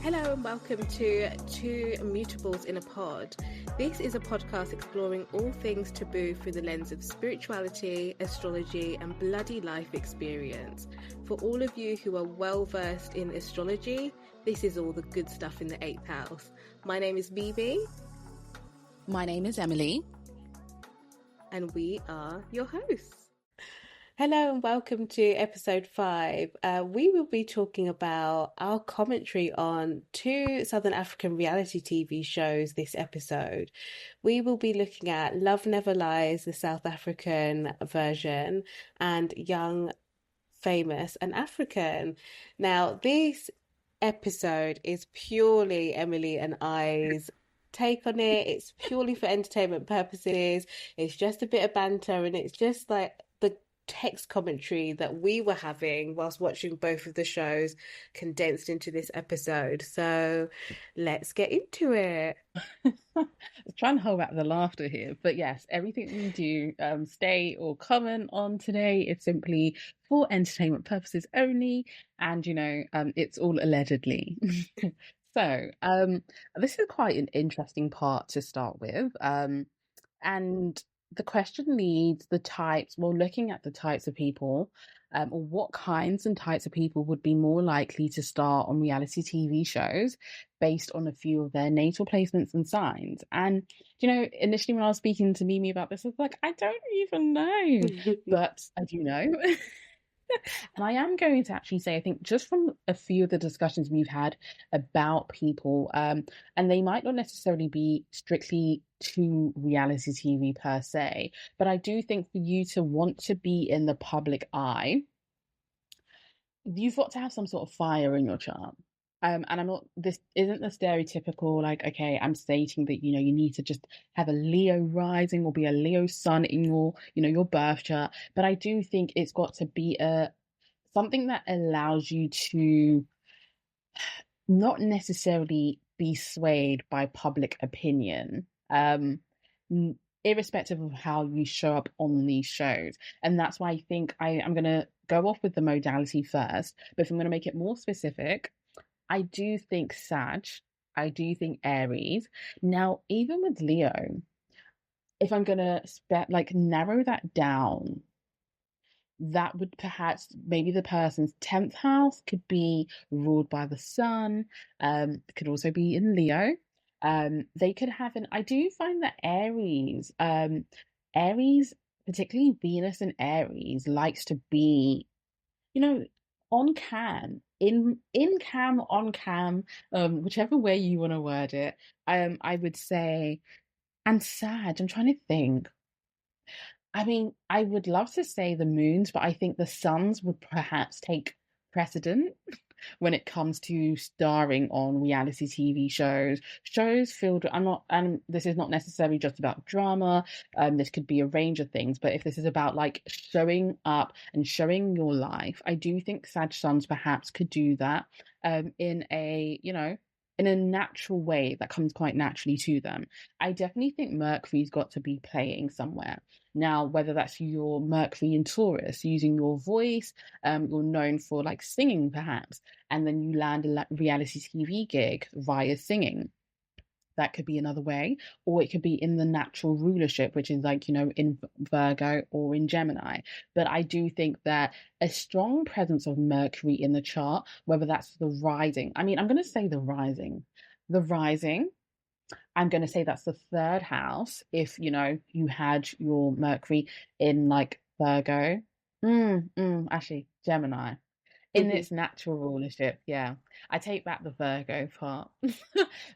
Hello and welcome to Two Mutables in a Pod. This is a podcast exploring all things taboo through the lens of spirituality, astrology, and bloody life experience. For all of you who are well versed in astrology, this is all the good stuff in the 8th house. My name is Bibi. My name is Emily. And we are your hosts. Hello and welcome to episode 5. We will be talking about our commentary on 2 Southern African reality TV shows this episode. We will be looking at Love Never Lies, the South African version, and Young, Famous and African. Now, this episode is purely Emily and I's take on it. It's purely for entertainment purposes. It's just a bit of banter, and it's just like the text commentary that we were having whilst watching both of the shows condensed into this episode. So let's get into it. Trying to hold back the laughter here, but yes, everything we do state or comment on today is simply for entertainment purposes only, and it's all allegedly. So this is quite an interesting part to start with, and the question leads the types, well, looking at the types of people, or what kinds and types of people would be more likely to star on reality TV shows based on a few of their natal placements and signs. And, initially when I was speaking to Mimi about this, I was like, I don't even know, but I do know. And I am going to actually say, I think just from a few of the discussions we've had about people, and they might not necessarily be strictly to reality TV per se, but I do think for you to want to be in the public eye, you've got to have some sort of fire in your chart. And this isn't the stereotypical, like, okay, I'm stating that, you need to just have a Leo rising or be a Leo sun in your birth chart. But I do think it's got to be something that allows you to not necessarily be swayed by public opinion, irrespective of how you show up on these shows. And that's why I think I'm going to go off with the modality first, but if I'm going to make it more specific, I do think Sag, I do think Aries. Now, even with Leo, if I'm going to narrow that down, that would perhaps, maybe the person's 10th house could be ruled by the sun, could also be in Leo. They could have I do find that Aries, particularly Venus and Aries, likes to be, on cam, in cam, on cam, whichever way you want to word it. I would say, and Sag, I'm trying to think. I mean, I would love to say the moons, but I think the suns would perhaps take precedent when it comes to starring on reality TV shows filled. And this is not necessarily just about drama. This could be a range of things. But if this is about like showing up and showing your life, I do think Sag Suns perhaps could do that in a natural way that comes quite naturally to them. I definitely think Mercury's got to be playing somewhere. Now, whether that's your Mercury in Taurus, using your voice, you're known for like singing perhaps, and then you land a reality TV gig via singing. That could be another way, or it could be in the natural rulership, which is like, in Virgo or in Gemini. But I do think that a strong presence of Mercury in the chart, whether that's the rising, I'm going to say the rising, I'm going to say that's the 3rd house. If, you had your Mercury in like Virgo, actually Gemini, in its natural rulership. Yeah, I take back the Virgo part.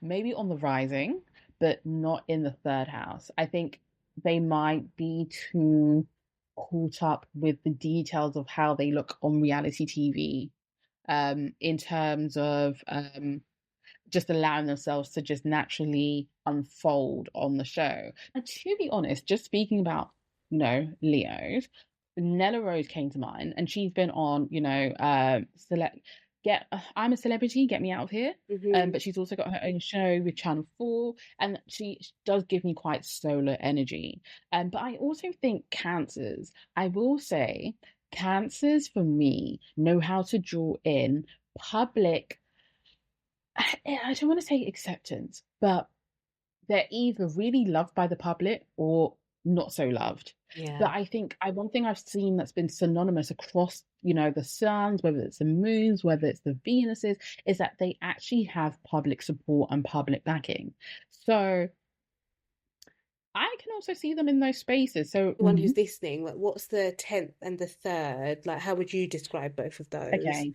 Maybe on the rising, but not in the 3rd house. I think they might be too caught up with the details of how they look on reality TV, in terms of just allowing themselves to just naturally unfold on the show. And to be honest, just speaking about, Leos, Nella Rose came to mind, and she's been on, I'm a Celebrity, Get Me Out of Here. But she's also got her own show with Channel 4, and she does give me quite solar energy. But I also think Cancers, I will say, Cancers for me know how to draw in public I don't want to say acceptance, but they're either really loved by the public or not so loved. But Yeah. I think one thing I've seen that's been synonymous across, the suns, whether it's the moons, whether it's the Venuses, is that they actually have public support and public backing. So I can also see them in those spaces. So, The one who's listening, like, what's the 10th and the third? Like, how would you describe both of those? okay.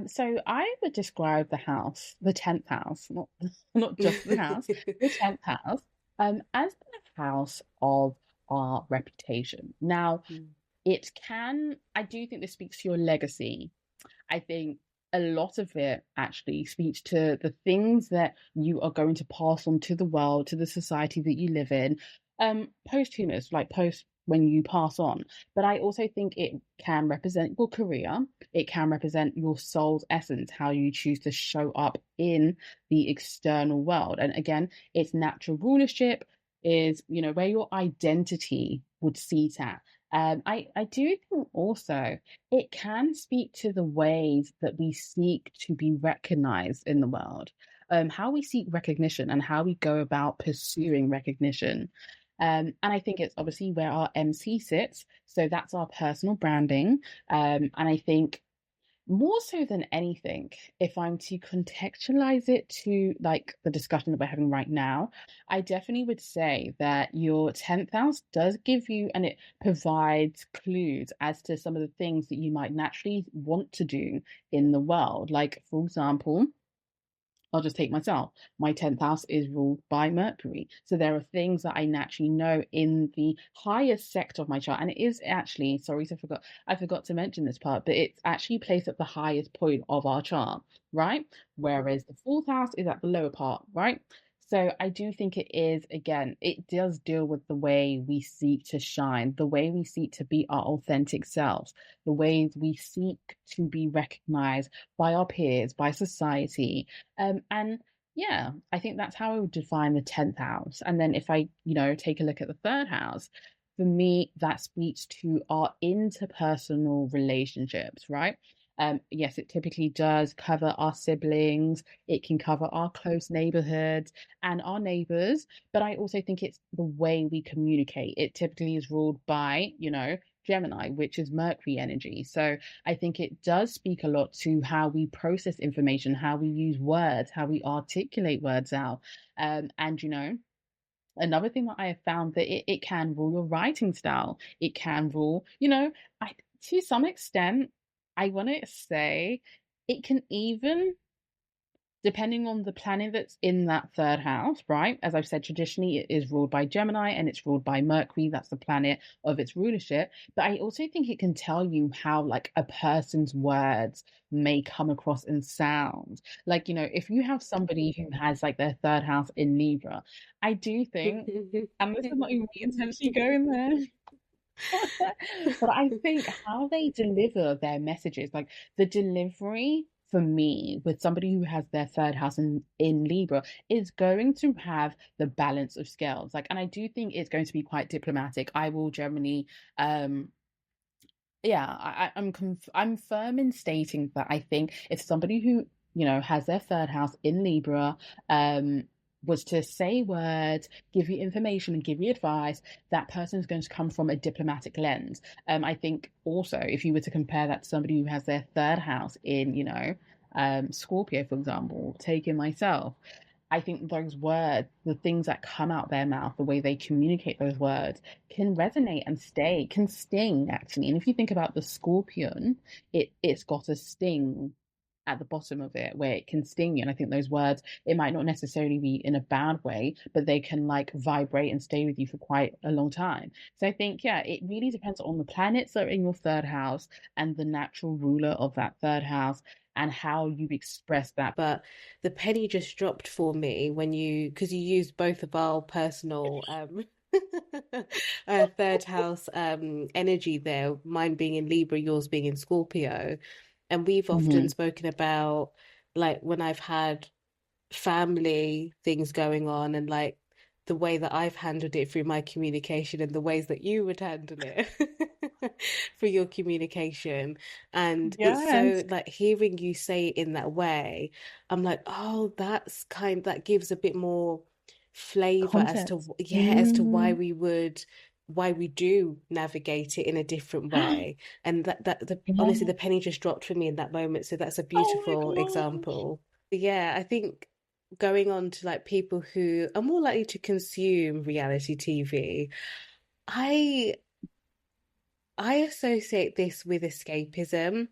So I would describe the house, the 10th house, not not just the house, the 10th house, as the house of our reputation. Now, I do think this speaks to your legacy. I think a lot of it actually speaks to the things that you are going to pass on to the world, to the society that you live in, posthumous, like post when you pass on. But I also think it can represent your career. It can represent your soul's essence, how you choose to show up in the external world. And again, its natural rulership is, where your identity would seat at. I do think also it can speak to the ways that we seek to be recognized in the world, how we seek recognition and how we go about pursuing recognition. And I think it's obviously where our MC sits. So that's our personal branding. And I think more so than anything, if I'm to contextualize it to like the discussion that we're having right now, I definitely would say that your 10th house does give you and it provides clues as to some of the things that you might naturally want to do in the world. Like, for example, I'll just take myself. My 10th house is ruled by Mercury. So there are things that I naturally know in the highest sector of my chart. And it is actually, sorry, I forgot to mention this part, but it's actually placed at the highest point of our chart, right? Whereas the fourth house is at the lower part, right? So I do think it is, again, it does deal with the way we seek to shine, the way we seek to be our authentic selves, the ways we seek to be recognized by our peers, by society, and yeah, I think that's how I would define the 10th house. And then if I, take a look at the third house, for me, that speaks to our interpersonal relationships, right? Yes, it typically does cover our siblings, it can cover our close neighborhoods and our neighbors, but I also think it's the way we communicate. It typically is ruled by, Gemini, which is Mercury energy. So I think it does speak a lot to how we process information, how we use words, how we articulate words out. And, another thing that I have found that it can rule your writing style. It can rule, to some extent, I want to say it can even depending on the planet that's in that third house, right? As I've said, traditionally it is ruled by Gemini and it's ruled by Mercury. That's the planet of its rulership. But I also think it can tell you how, like, a person's words may come across and sound. Like, if you have somebody who has like their third house in Libra, I do think, and this is not even me intentionally going there, but I think how they deliver their messages, like the delivery for me with somebody who has their third house in Libra is going to have the balance of scales. Like, and I do think it's going to be quite diplomatic. I will generally yeah, I'm firm in stating that I think if somebody who, has their third house in Libra, was to say words, give you information and give you advice, that person is going to come from a diplomatic lens. I think also if you were to compare that to somebody who has their third house in, Scorpio, for example, taking myself, I think those words, the things that come out their mouth, the way they communicate those words can resonate and stay, can sting actually. And if you think about the scorpion, it's got a sting at the bottom of it where it can sting you. And I think those words, it might not necessarily be in a bad way, but they can like vibrate and stay with you for quite a long time. So I think, yeah, it really depends on the planets that are in your third house and the natural ruler of that third house and how you express that. But the penny just dropped for me when because you used both of our personal third house energy there, mine being in Libra, yours being in Scorpio. And we've often Mhm. spoken about like when I've had family things going on and like the way that I've handled it through my communication and the ways that you would handle it. for your communication. And it's Yes. so like hearing you say it in that way, I'm like, oh, that gives a bit more flavor as to, Context. yeah, as to why we do navigate it in a different way. And that the honestly, Yeah. the penny just dropped for me in that moment. So that's a Oh my beautiful gosh. example. But yeah, I think going on to like people who are more likely to consume reality TV, I I associate this with escapism,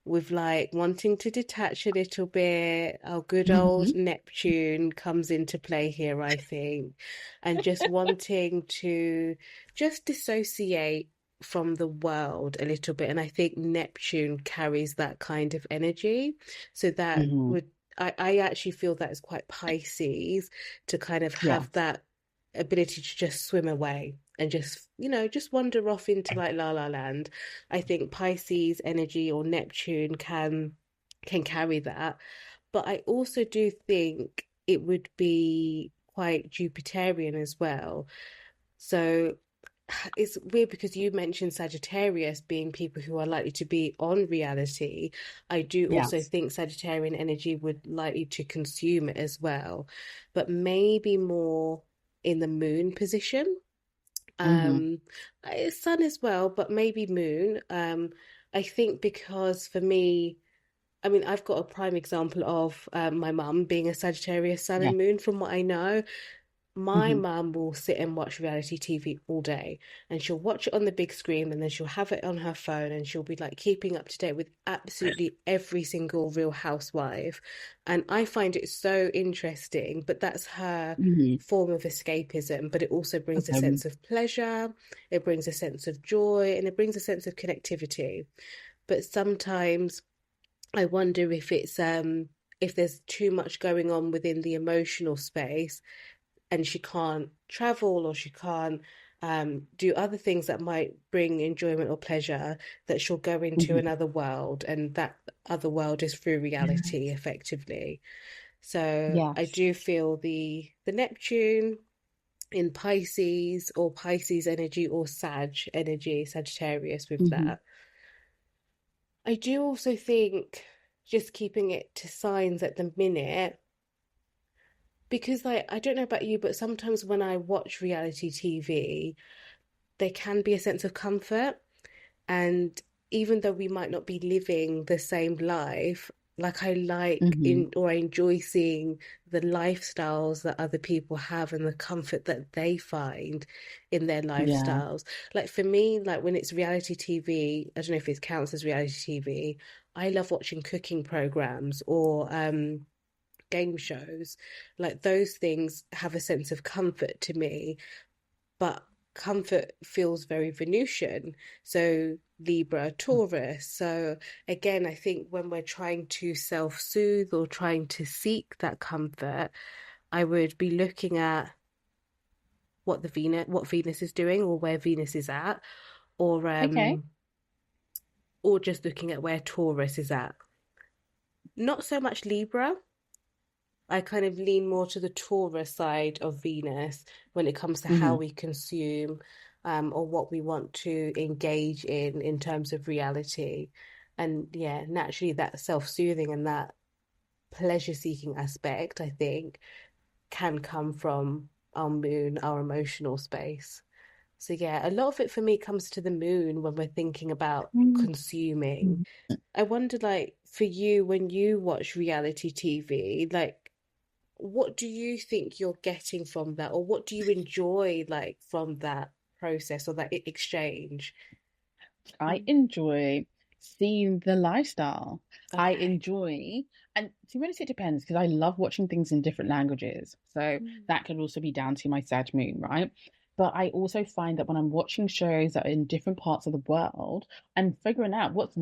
with like wanting to detach a little bit. Our good old Hmm. Neptune comes into play here, I think, and just wanting to just dissociate from the world a little bit. And I think Neptune carries that kind of energy. So that Hmm. would, I actually feel that is quite Pisces to kind of have Yes. that ability to just swim away and just just wander off into like la la land. I think Pisces energy or Neptune can carry that, but I also do think it would be quite Jupiterian as well. So it's weird because you mentioned Sagittarius being people who are likely to be on reality. I do also Yes. think Sagittarian energy would likely to consume it as well, but maybe more in the moon position. Hmm. um Sun as well, but maybe moon. I think because for me, I mean, I've got a prime example of my mum being a Sagittarius sun Yeah. and moon from what I know. My Hmm. mum will sit and watch reality TV all day, and she'll watch it on the big screen and then she'll have it on her phone and she'll be like keeping up to date with absolutely every single Real Housewife. And I find it so interesting, but that's her Hmm. form of escapism. But it also brings a Okay. sense of pleasure, it brings a sense of joy, and it brings a sense of connectivity. But sometimes I wonder if there's too much going on within the emotional space and she can't travel or she can't do other things that might bring enjoyment or pleasure, that she'll go into Hmm. another world, and that other world is through reality Yes. effectively. So I Yes. do feel the Neptune in Pisces, or Pisces energy, or Sag energy, Sagittarius with Hmm. that. I do also think just keeping it to signs at the minute, because like I don't know about you, but sometimes when I watch reality TV, there can be a sense of comfort. And even though we might not be living the same life, like I like Hmm. in or I enjoy seeing the lifestyles that other people have and the comfort that they find in their Yeah. lifestyles. Like for me, like when it's reality TV, I don't know if it counts as reality TV. I love watching cooking programs or game shows. Like those things have a sense of comfort to me, but comfort feels very Venusian. So Libra, Taurus. So again, I think when we're trying to self-soothe or trying to seek that comfort, I would be looking at what Venus is doing or where Venus is at, or Okay. um or just looking at where Taurus is at. Not so much Libra. I kind of lean more to the Taurus side of Venus when it comes to how Hmm. we consume, or what we want to engage in terms of reality. And yeah, naturally, that self soothing and that pleasure seeking aspect, I think, can come from our moon, our emotional space. So yeah, a lot of it for me comes to the moon when we're thinking about consuming. I wonder, like, for you, when you watch reality TV, like, what do you think you're getting from that, or what do you enjoy like from that process or that exchange? I Mm. enjoy seeing the lifestyle. I Okay. enjoy, and to be honest, it depends because I love watching things in different languages. So Mm. that could also be down to my Sag moon, right? But I also find that when I'm watching shows that are in different parts of the world and figuring out what's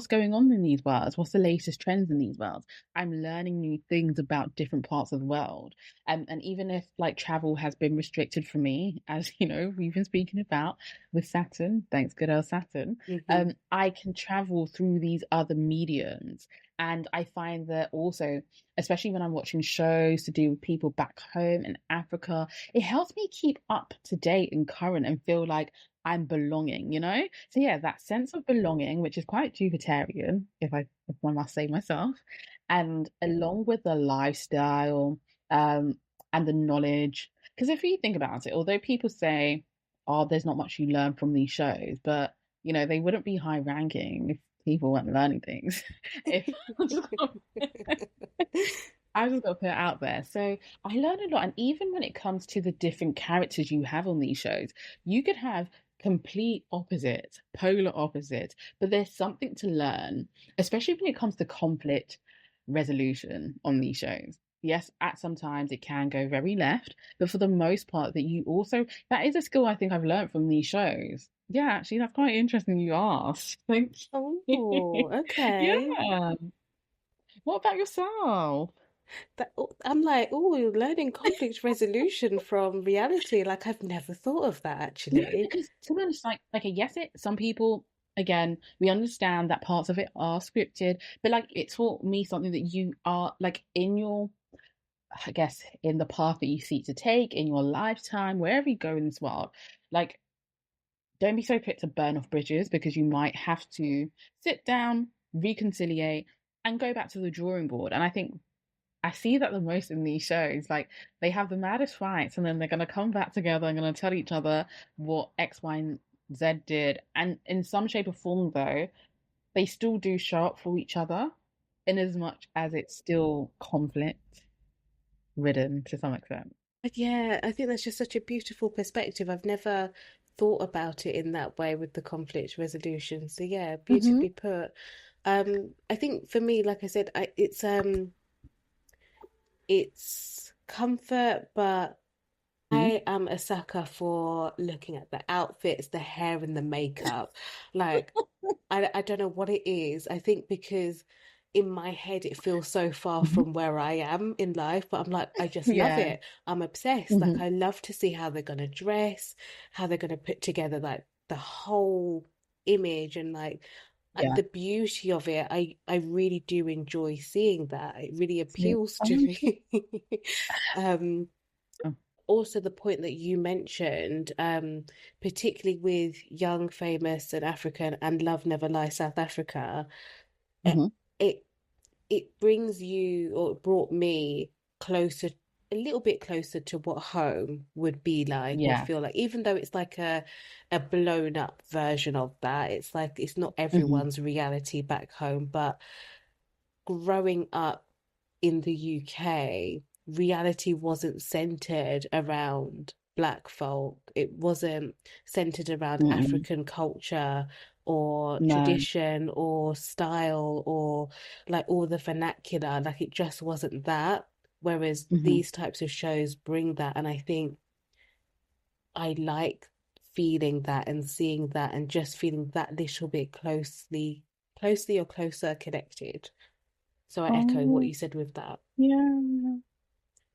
going on in these worlds, what's the latest trends in these worlds, I'm learning new things about different parts of the world. And even if like travel has been restricted for me, as you know, we've been speaking about with Saturn, thanks good old Saturn, Mm-hmm. I can travel through these other mediums. And I find that also, especially when I'm watching shows to do with people back home in Africa, it helps me keep up to date and current and feel like I'm belonging, you know? So yeah, that sense of belonging, which is quite Jupiterian, if I must say myself, and along with the lifestyle, um, and the knowledge. Because if you think about it, although people say, oh, there's not much you learn from these shows, but you know, they wouldn't be high ranking if people weren't learning things. If I just got to put it out there. So I learned a lot. And even when it comes to the different characters you have on these shows, you could have complete opposites, polar opposites, but there's something to learn, especially when it comes to conflict resolution on these shows. Yes, at sometimes it can go very left, but for the most part, that is a skill I think I've learned from these shows. Yeah, actually, that's quite interesting you asked. Thank you. Oh, okay. Yeah. What about yourself? I'm like, oh, learning conflict resolution from reality. Like, I've never thought of that Yeah, actually. because to be honest, like I guess it. Some people, again, we understand that parts of it are scripted, but like it taught me something that you are like in your, I guess, in the path that you seek to take in your lifetime, wherever you go in this world. Like, don't be so quick to burn off bridges because you might have to sit down, reconciliate, and go back to the drawing board. And I think I see that the most in these shows. Like they have the maddest fights and then they're gonna come back together and gonna tell each other what X, Y, and Z did. And in some shape or form though, they still do show up for each other in as much as it's still conflict ridden to some extent. But yeah, I think that's just such a beautiful perspective. I've never thought about it in that way with the conflict resolution. So yeah, Mm-hmm. beautifully put. I think for me, like I said, it's comfort, but I am a sucker for looking at the outfits, the hair, and the makeup. Like, I don't know what it is. I think because in my head it feels so far Mm-hmm. from where I am in life, but I'm like, I just love Yeah. it. I'm obsessed. Like, Mm-hmm. I love to see how they're gonna dress, how they're gonna put together like the whole image and like Yeah. the beauty of it. I really do enjoy seeing that. It really See, appeals to thank you. me. Um, Oh, also the point that you mentioned, particularly with Young, Famous, and African and Love Never Lies South Africa, it mm-hmm. it, it brings you or it brought me closer, a little bit closer to what home would be like or Yeah. feel like, even though it's like a blown up version of that. It's like it's not Mm-hmm. everyone's reality back home, but growing up in the UK, reality wasn't centered around Black folk. It wasn't centered around Mm-mm. African culture or No. tradition or style or like all the vernacular. Like it just wasn't that. Whereas Mm-hmm. these types of shows bring that. And I think I like feeling that and seeing that and just feeling that little bit closely or closer connected. So I echo what Oh, you said with that. yeah.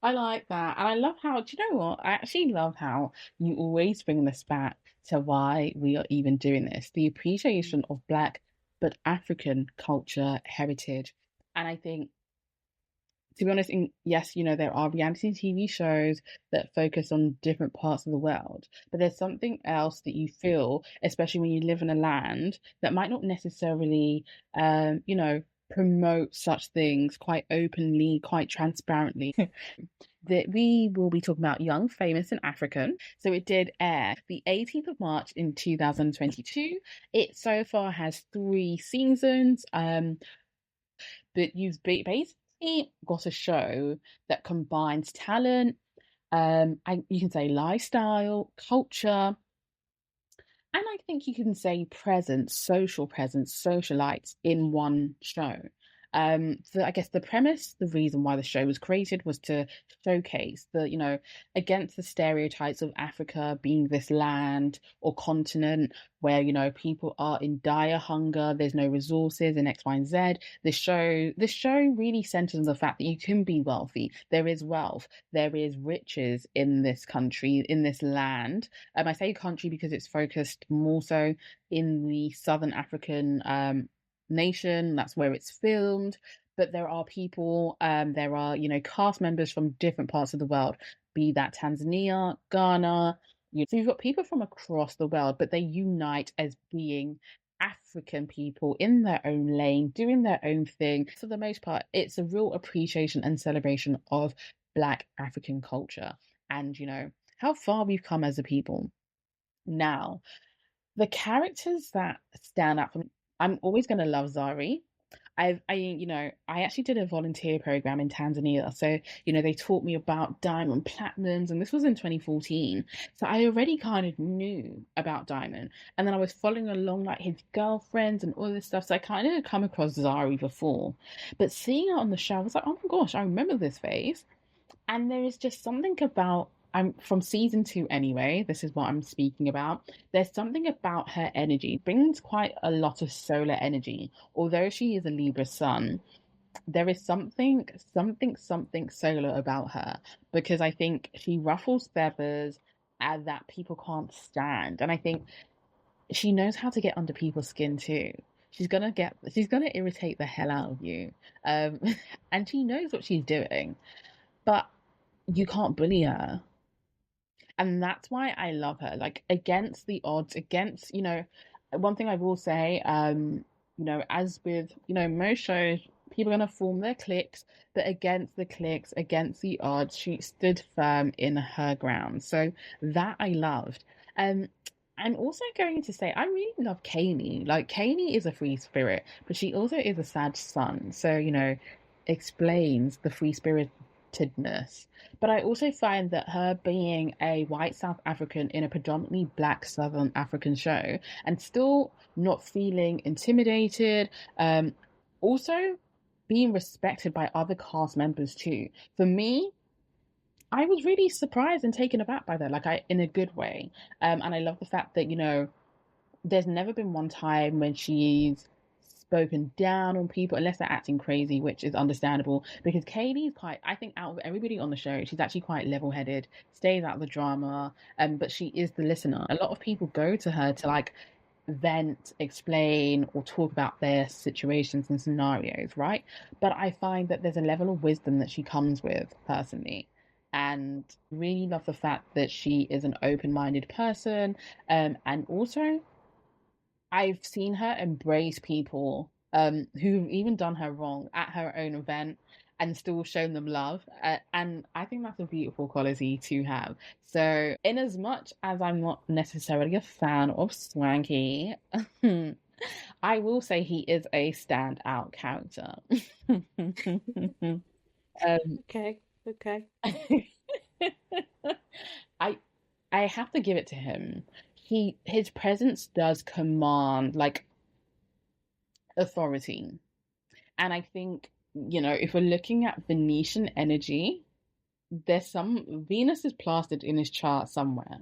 I like that. And I love how, do you know what? I actually love how you always bring this back to why we are even doing this, the appreciation of Black but African culture, heritage. And I think, to be honest, yes, you know, there are reality TV shows that focus on different parts of the world, but there's something else that you feel, especially when you live in a land that might not necessarily, you know, promote such things quite openly, quite transparently. That we will be talking about Young, Famous, and African. So it did air the 18th of March in 2022. It so far has 3 seasons. But you've basically got a show that combines talent, you can say lifestyle, culture, and I think you can say presence, socialites in one show. I guess the premise, the reason why the show was created was to showcase the, you know, against the stereotypes of Africa being this land or continent where, you know, people are in dire hunger, there's no resources and X, Y, and Z. This show really centers on the fact that you can be wealthy. There is wealth, there is riches in this country, in this land. I say country because it's focused more so in the Southern African nation. That's where it's filmed. But there are people, there are, you know, cast members from different parts of the world, be that Tanzania, Ghana, So you've got people from across the world, but they unite as being African people in their own lane, doing their own thing. For the most part, it's a real appreciation and celebration of Black African culture and, how far we've come as a people. Now, the characters that stand out for me, I'm always going to love Zari. I actually did a volunteer program in Tanzania. So, they taught me about diamond platinums, and this was in 2014. So I already kind of knew about diamond. And then I was following along like his girlfriends and all this stuff. So I kind of had come across Zari before. But seeing her on the show, I was like, oh my gosh, I remember this face. And there is just something about, I'm from season 2 anyway, this is what I'm speaking about. There's something about her energy, brings quite a lot of solar energy. Although she is a Libra sun, there is something solar about her because I think she ruffles feathers and that people can't stand. And I think she knows how to get under people's skin too. She's gonna irritate the hell out of you. Um, and she knows what she's doing. But you can't bully her. And that's why I love her. Like against the odds, against, one thing I will say, as with, most shows, people are gonna form their cliques, but against the cliques, against the odds, she stood firm in her ground. So that I loved. Um I'm also going to say I really love Kaylee. Like Kaylee is a free spirit, but she also is a sad sun. So, explains the free spiritedness. But I also find that her being a white South African in a predominantly black Southern African show and still not feeling intimidated, also being respected by other cast members too. For me, I was really surprised and taken aback by that, like I in a good way. And I love the fact that, there's never been one time when she's spoken down on people unless they're acting crazy, which is understandable because Katie's quite, I think, out of everybody on the show, she's actually quite level headed, stays out of the drama, but she is the listener. A lot of people go to her to like vent, explain, or talk about their situations and scenarios, right? But I find that there's a level of wisdom that she comes with personally. And really love the fact that she is an open minded person. And also, I've seen her embrace people who've even done her wrong at her own event and still shown them love. And I think that's a beautiful quality to have. So, in as much as I'm not necessarily a fan of Swanky, I will say he is a standout character. Okay, okay. I I have to give it to him. His presence does command like authority. And I think, if we're looking at Venetian energy, there's some Venus is plastered in his chart somewhere.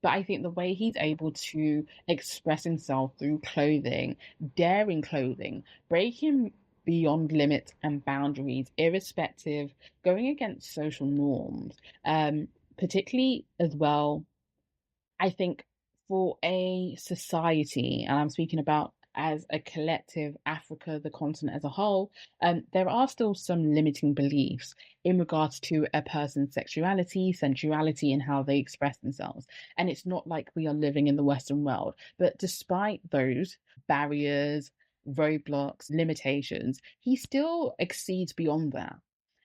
But I think the way he's able to express himself through clothing, daring clothing, breaking beyond limits and boundaries, irrespective, going against social norms, particularly as well I think for a society, and I'm speaking about as a collective, Africa, the continent as a whole, there are still some limiting beliefs in regards to a person's sexuality, sensuality, and how they express themselves. And it's not like we are living in the Western world. But despite those barriers, roadblocks, limitations, he still exceeds beyond that.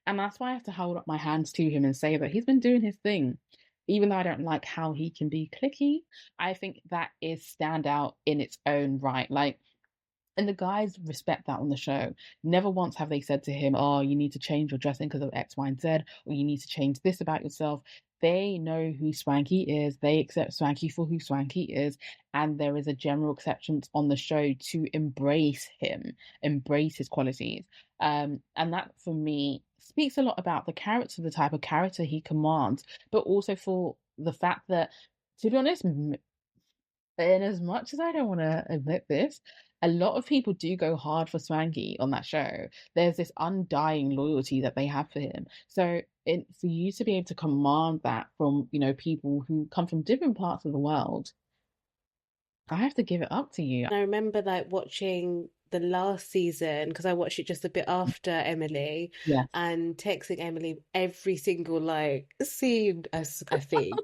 And that's why I have to hold up my hands to him and say that he's been doing his thing even though I don't like how he can be clicky, I think that is standout in its own right. Like, and the guys respect that on the show. Never once have they said to him, "Oh, you need to change your dressing because of X, Y, and Z, or you need to change this about yourself." They know who Swanky is. They accept Swanky for who Swanky is, and there is a general acceptance on the show to embrace him, embrace his qualities. And that for me speaks a lot about the character, the type of character he commands, but also for the fact that, to be honest, and as much as I don't want to admit this, a lot of people do go hard for Swanky on that show. There's this undying loyalty that they have for him. So for you to be able to command that from, people who come from different parts of the world, I have to give it up to you. I remember like watching the last season, because I watched it just a bit after Emily, Yes. and texting Emily every single like scene, I think,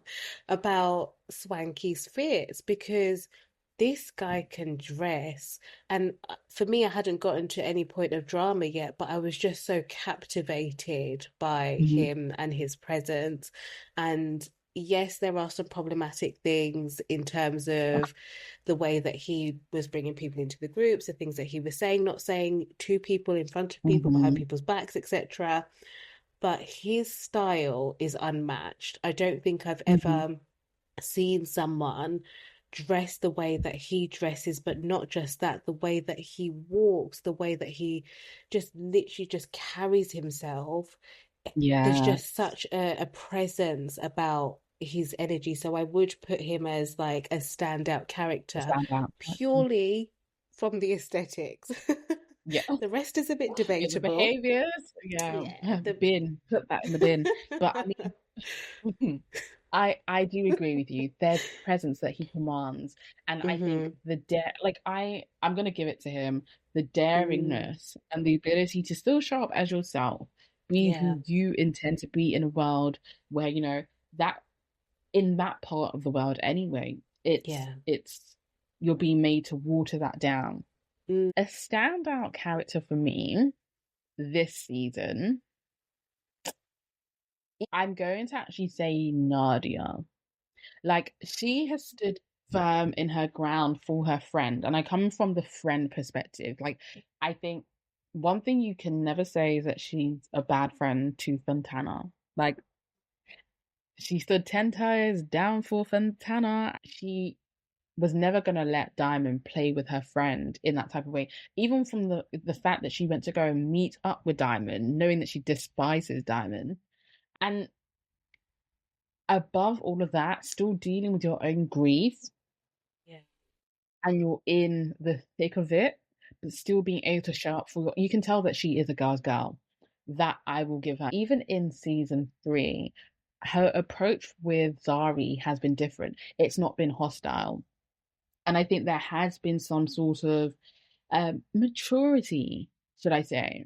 about Swanky's fits, because this guy can dress. And for me, I hadn't gotten to any point of drama yet, but I was just so captivated by Mhm. him and his presence. And yes, there are some problematic things in terms of the way that he was bringing people into the groups, the things that he was saying, not saying to people, in front of people, behind Mhm. people's backs, etc. But his style is unmatched. I don't think I've Mhm. ever seen someone dress the way that he dresses, but not just that, the way that he walks, the way that he just literally just carries himself. There's Yeah. just such a presence about his energy. So I would put him as like a standout A character standout character. purely from the aesthetics. Yeah. The rest is a bit Yeah, the debatable. behaviors, yeah, Yeah, the bin, put that in the bin. But I mean, I do agree with you. There's presence that he commands, and I think hmm the I'm gonna give it to him, the mm, daringness and the ability to still show up as yourself, be yeah, who you intend to be in a world where, that in that part of the world anyway, yeah. it's you're being made to water that down. Mm, A standout character for me this season, I'm going to actually say Nadia. Like, she has stood firm in her ground for her friend. And I come from the friend perspective. Like, I think one thing you can never say is that she's a bad friend to Fontana. Like, she stood 10 toes down for Fontana. She was never going to let Diamond play with her friend in that type of way. Even from the fact that she went to go and meet up with Diamond, knowing that she despises Diamond. And above all of that, still dealing with your own grief yeah. and you're in the thick of it, but still being able to show up for you can tell that she is a girl's girl. That I will give her. Even in season 3, her approach with Zari has been different. It's not been hostile. And I think there has been some sort of maturity, should I say.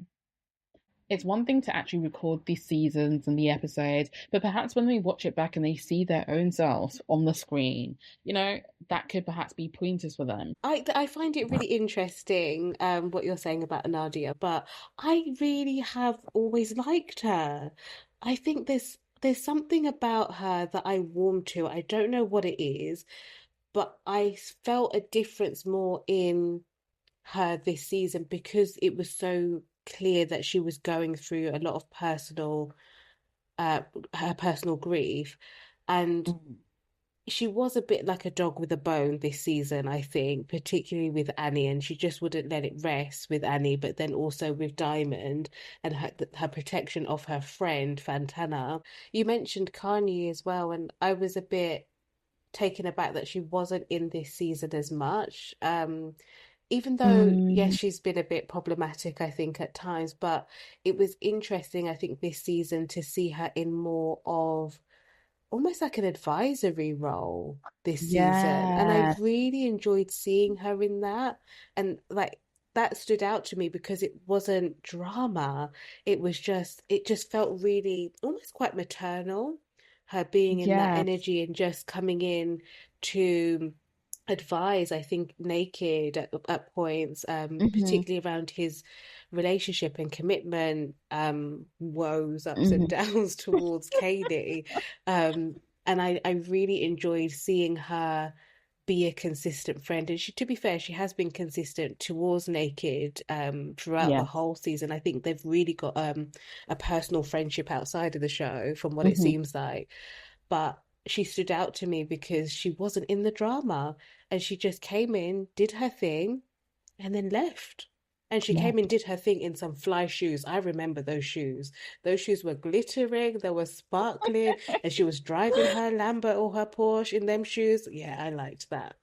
It's one thing to actually record the seasons and the episodes, but perhaps when they watch it back and they see their own selves on the screen, that could perhaps be pointers for them. I find it really interesting what you're saying about Nadia, but I really have always liked her. I think there's something about her that I warm to. I don't know what it is, but I felt a difference more in her this season because it was so clear that she was going through a lot of uh her personal grief, and Mm. she was a bit like a dog with a bone this season, I think, particularly with Annie, and she just wouldn't let it rest with Annie, but then also with Diamond and her protection of her friend Fantana. You mentioned Kanye as well, and I was a bit taken aback that she wasn't in this season as much. Even though, yes, Mm, she's been a bit problematic, I think, at times, but it was interesting, I think, this season to see her in more of almost like an advisory role this season. And I yeah, really enjoyed seeing her in that. And like that stood out to me because it wasn't drama. It just felt really almost quite maternal, her being in that yes. energy and just coming in to advise, I think, naked at points, Hmm. particularly around his relationship and commitment, woes, ups and Hmm. downs towards Katie. And I really enjoyed seeing her be a consistent friend. And she, to be fair, she has been consistent towards Naked throughout the Yes. whole season. I think they've really got a personal friendship outside of the show, from what it Hmm. seems like. But she stood out to me because she wasn't in the drama and she just came in, did her thing, and then left. And she Yeah. came and did her thing in some fly shoes. I remember those shoes. Those shoes were glittering, they were sparkling, and she was driving her Lambo or her Porsche in them shoes. Yeah, I liked that.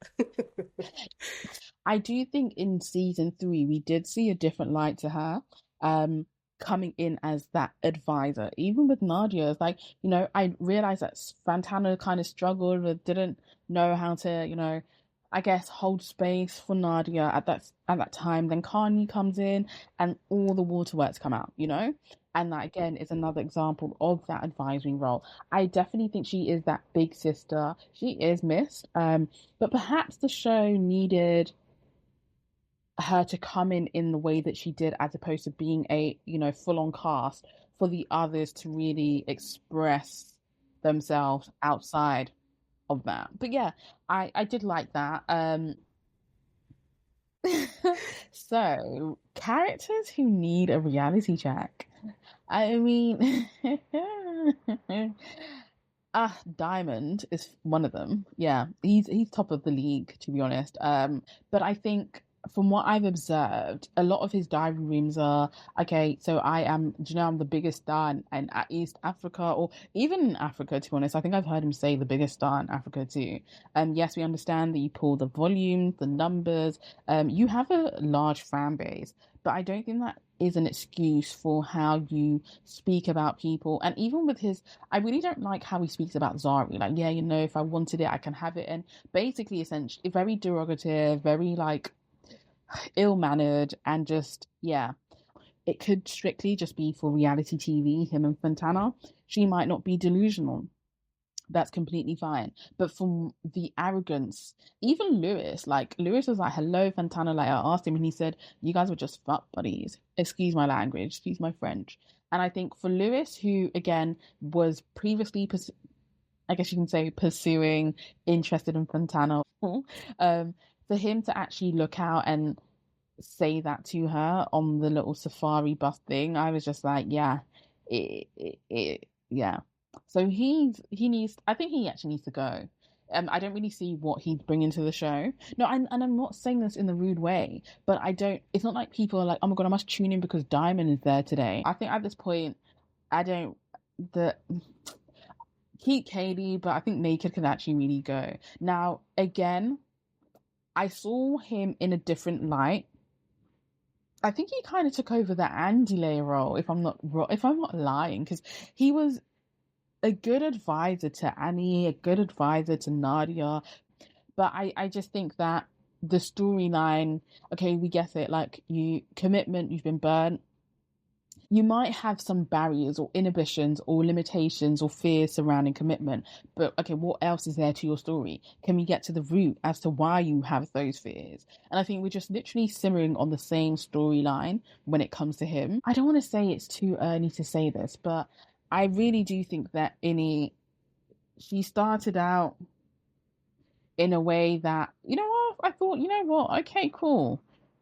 I do think in season 3 we did see a different light to her, um, coming in as that advisor. Even with Nadia, it's like, I realized that Fantana kind of struggled or didn't know how to, I guess, hold space for Nadia at that time. Then Kanye comes in, and all the waterworks come out, you know. And that again is another example of that advisory role. I definitely think she is that big sister. She is missed, but perhaps the show needed her to come in the way that she did, as opposed to being a full on cast for the others to really express themselves outside of that. But yeah, I did like that. So characters who need a reality check. I mean, Diamond is one of them. Yeah, he's top of the league, to be honest. But I think from what I've observed, a lot of his diary rooms are okay. So I am, do you know, I'm the biggest star in East Africa, or even in Africa. To be honest, I think I've heard him say the biggest star in Africa too. Yes, we understand that you pull the volume, the numbers. You have a large fan base, but I don't think that is an excuse for how you speak about people. And even with his, I really don't like how he speaks about Zari. Like, yeah, if I wanted it, I can have it. And basically, essentially, very derogative, very like ill mannered, and just, yeah. It could strictly just be for reality TV, him and Fontana. She might not be delusional. That's completely fine. But from the arrogance, even Lewis, like Lewis was like, hello, Fontana. Like I asked him and he said, you guys were just fuck buddies. Excuse my language, excuse my French. And I think for Lewis, who again was previously, I guess you can say, pursuing, interested in Fontana, for him to actually look out and say that to her on the little safari bus thing, I was just like, yeah, yeah. So he needs. I think he actually needs to go. I don't really see what he's bringing to the show. No, and I'm not saying this in the rude way, but I don't. It's not like people are like, oh my god, I must tune in because Diamond is there today. I think at this point, I don't. The keep Katie, but I think Naked can actually really go. Now again, I saw him in a different light. I think he kind of took over the Andy Lay role, if I'm not lying, because he was a good advisor to Annie, a good advisor to Nadia. But I just think that the storyline, okay, we get it. Like commitment, you've been burnt. You might have some barriers or inhibitions or limitations or fears surrounding commitment, but okay, what else is there to your story? Can we get to the root as to why you have those fears? And I think we're just literally simmering on the same storyline when it comes to him. I don't want to say it's too early to say this, but I really do think that Innie, she started out in a way that, you know what, I thought, you know what, okay, cool.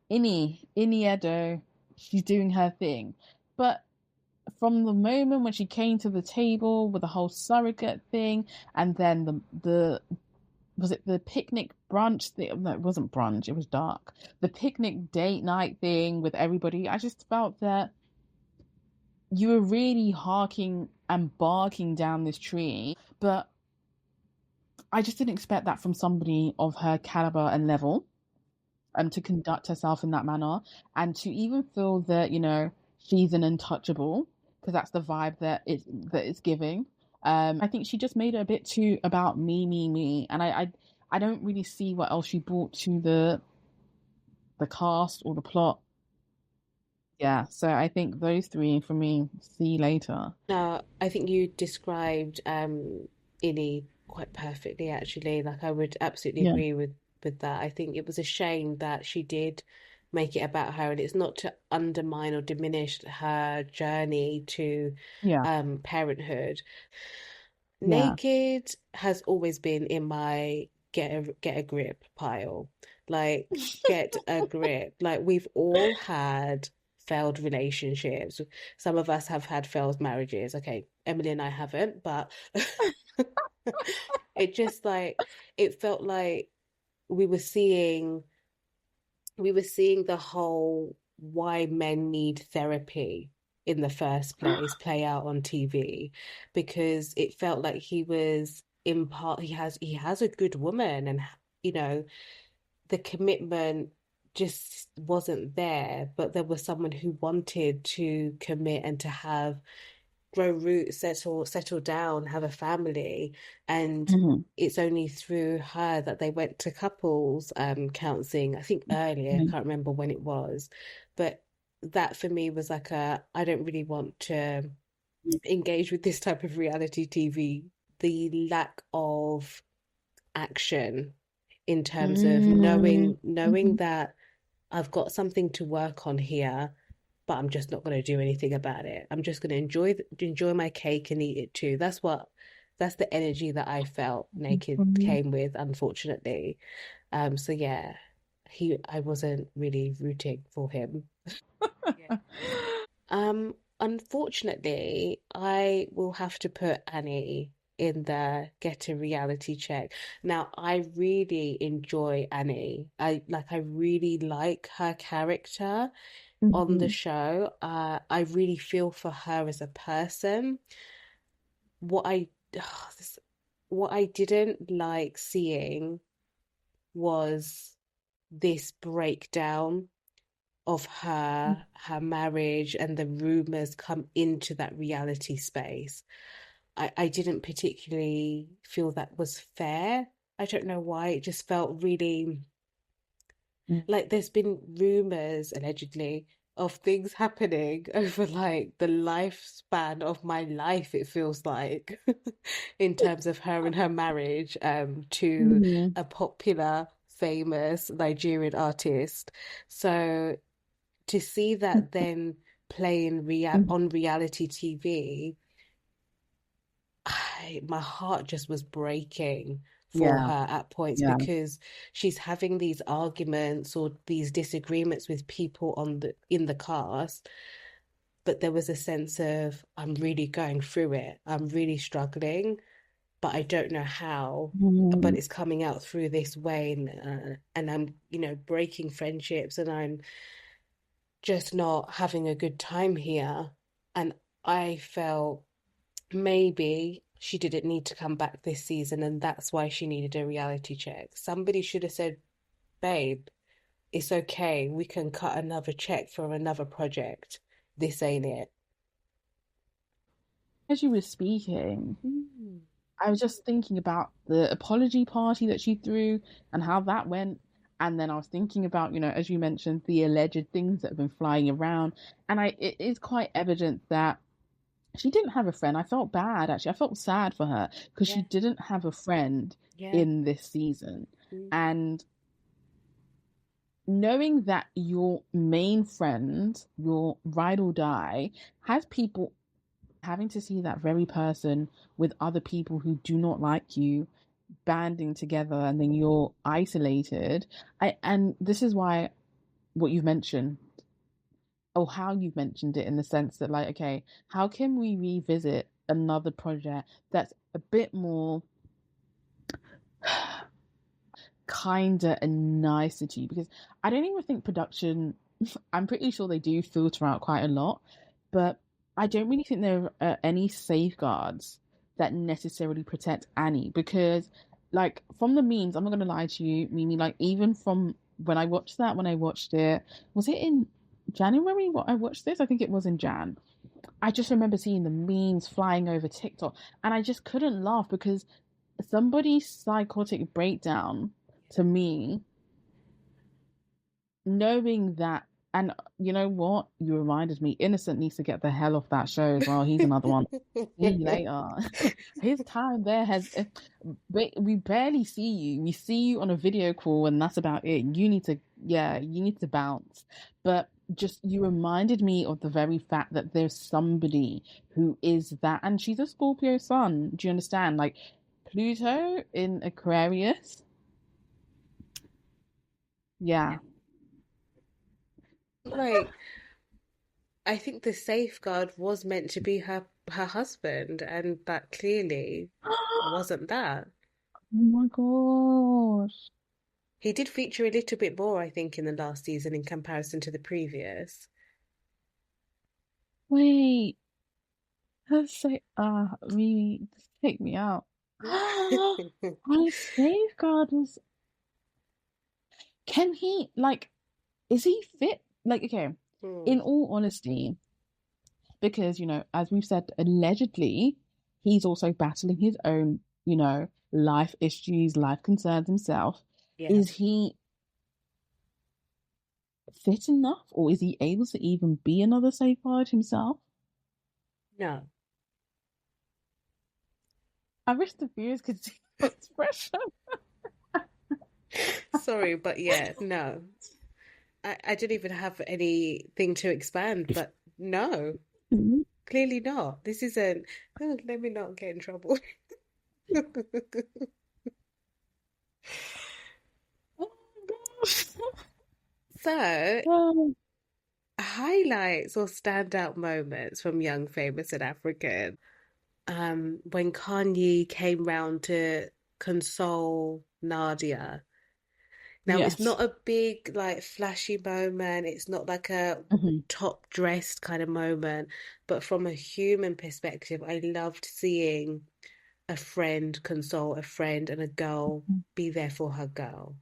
Innie Edo, she's doing her thing. But from the moment when she came to the table with the whole surrogate thing, and then the was it the picnic brunch thing? No, it wasn't brunch, it was dark. The picnic date night thing with everybody, I just felt that you were really harking and barking down this tree, but I just didn't expect that from somebody of her caliber and level, to conduct herself in that manner, and to even feel that she's an untouchable, because that's the vibe that it's giving. I think she just made it a bit too about me, and I don't really see what else she brought to the cast or the plot. Yeah, so I think those three for me. See you later. Now, I think you described Illy quite perfectly, actually. Like, I would absolutely Yeah, agree with that. I think it was a shame that she did make it about her, and it's not to undermine or diminish her journey to yeah, parenthood. yeah. Naked has always been in my get a grip pile. Like, get a grip. Like, we've all had failed relationships. Some of us have had failed marriages. Okay, Emily and I haven't, but it just like it felt like we were seeing we were seeing the whole why men need therapy in the first place play out on TV, because it felt like he was in part he has a good woman, and you know the commitment just wasn't there, but there was someone who wanted to commit and to have grow roots, settle down, have a family, and Mhm. it's only through her that they went to couples counseling. I think earlier, I Mhm. can't remember when it was, but that for me was like a I don't really want to engage with this type of reality TV. The lack of action in terms of Mhm. knowing Mhm. that I've got something to work on here, but I'm just not going to do anything about it. I'm just going to enjoy my cake and eat it too. That's the energy that I felt Naked Mhm. came with, unfortunately. So yeah, he I wasn't really rooting for him. Yeah. Unfortunately, I will have to put Annie in the get a reality check. Now, I really enjoy Annie. I really like her character on the Mhm. show. I really feel for her as a person. What I this, what I didn't like seeing was this breakdown of her marriage and the rumors come into that reality space. I didn't particularly feel that was fair. I don't know why. It just felt really like there's been rumors allegedly of things happening over like the lifespan of my life, it feels like, in terms of her and her marriage to Mhm. a popular famous Nigerian artist. So to see that then playing Mhm. on reality TV, my heart just was breaking for Yeah. her at points Yeah. because she's having these arguments or these disagreements with people on the in the cast, but there was a sense of I'm really going through it. I'm really struggling, but I don't know how. But Mhm. it's coming out through this way, and I'm, breaking friendships, and I'm just not having a good time here. And I felt maybe she didn't need to come back this season, and that's why she needed a reality check. Somebody should have said, babe, it's okay. We can cut another check for another project. This ain't it. As you were speaking, Mm. I was just thinking about the apology party that she threw and how that went. And then I was thinking about, as you mentioned, the alleged things that have been flying around. And it is quite evident that she didn't have a friend. I felt bad, actually. I felt sad for her because she Yeah, didn't have a friend yeah. in this season. Mm. And knowing that your main friend, your ride or die, has people having to see that very person with other people who do not like you banding together and then you're isolated. And this is why what you've mentioned or how you've mentioned it in the sense that, like, okay, how can we revisit another project that's a bit more kinder and nicer to you? Because I don't even think production, I'm pretty sure they do filter out quite a lot, but I don't really think there are any safeguards that necessarily protect Annie. Because, like, from the memes, I'm not going to lie to you, Mimi, like, even from when I watched it, was it in January what I watched this? I think it was in Jan. I just remember seeing the memes flying over TikTok and I just couldn't laugh because somebody's psychotic breakdown to me, knowing that, and you know what? You reminded me, Innocent needs to get the hell off that show as well. He's another one. See you later. His time there has. We barely see you. We see you on a video call, and that's about it. Yeah, you need to bounce. But just you reminded me of the very fact that there's somebody who is that, and she's a Scorpio sun. Do you understand? Like Pluto in Aquarius. Yeah. Like, I think the safeguard was meant to be her husband, and that clearly Oh wasn't that. my gosh. He did feature a little bit more, I think, in the last season in comparison to the previous. Wait, let's say, me, just take me out. My safeguard was, can he, like, is he fit? Like, okay, Hmm. in all honesty, because, as we've said, allegedly, he's also battling his own, life issues, life concerns himself. Yeah. Is he fit enough, or is he able to even be another safeguard himself? No. I wish the viewers could see your expression. Sorry, but yeah, no. I didn't even have anything to expand, but no, clearly not. This isn't. Oh, let me not get in trouble. Oh my gosh. So, Oh, highlights or standout moments from Young, Famous and African. When Kanye came round to console Nadia. Now, it's yes. not a big, like, flashy moment. It's not like a Mhm. top dressed kind of moment. But from a human perspective, I loved seeing a friend console a friend and a girl be there for her girl.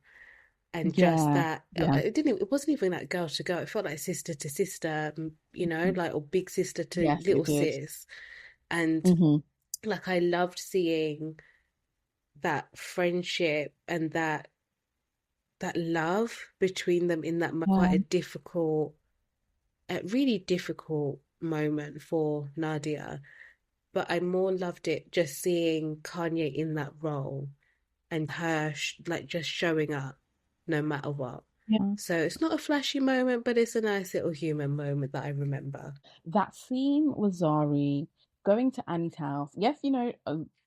And just Yeah, that, yeah, it wasn't even that girl to girl. It felt like sister to sister, like, or big sister to yes, little it did. sis. And Hmm. like, I loved seeing that friendship and that love between them in that quite Yeah, a difficult, a really difficult moment for Nadia. But I more loved it just seeing Kanye in that role and her like just showing up no matter what. yeah. So it's not a flashy moment, but it's a nice little human moment that I remember. That scene with Zari going to Annie's house. Yes,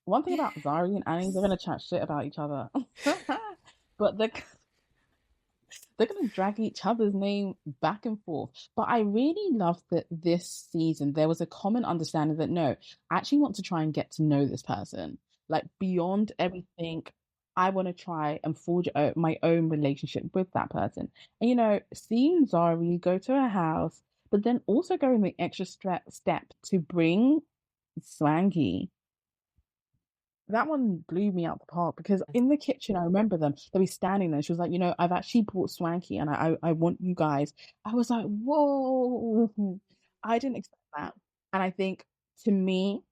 one thing about Zari and Annie, they're Yes. gonna chat shit about each other, but they're going to drag each other's name back and forth. But I really loved that this season there was a common understanding that no, I actually want to try and get to know this person. Like beyond everything, I want to try and forge my own relationship with that person. And seeing Zari go to her house, but then also going the extra step to bring Swanky, that one blew me out the park because in the kitchen, I remember them. They were standing there. She was like, I've actually brought Swanky, and I want you guys. I was like, whoa! I didn't expect that. And I think to me,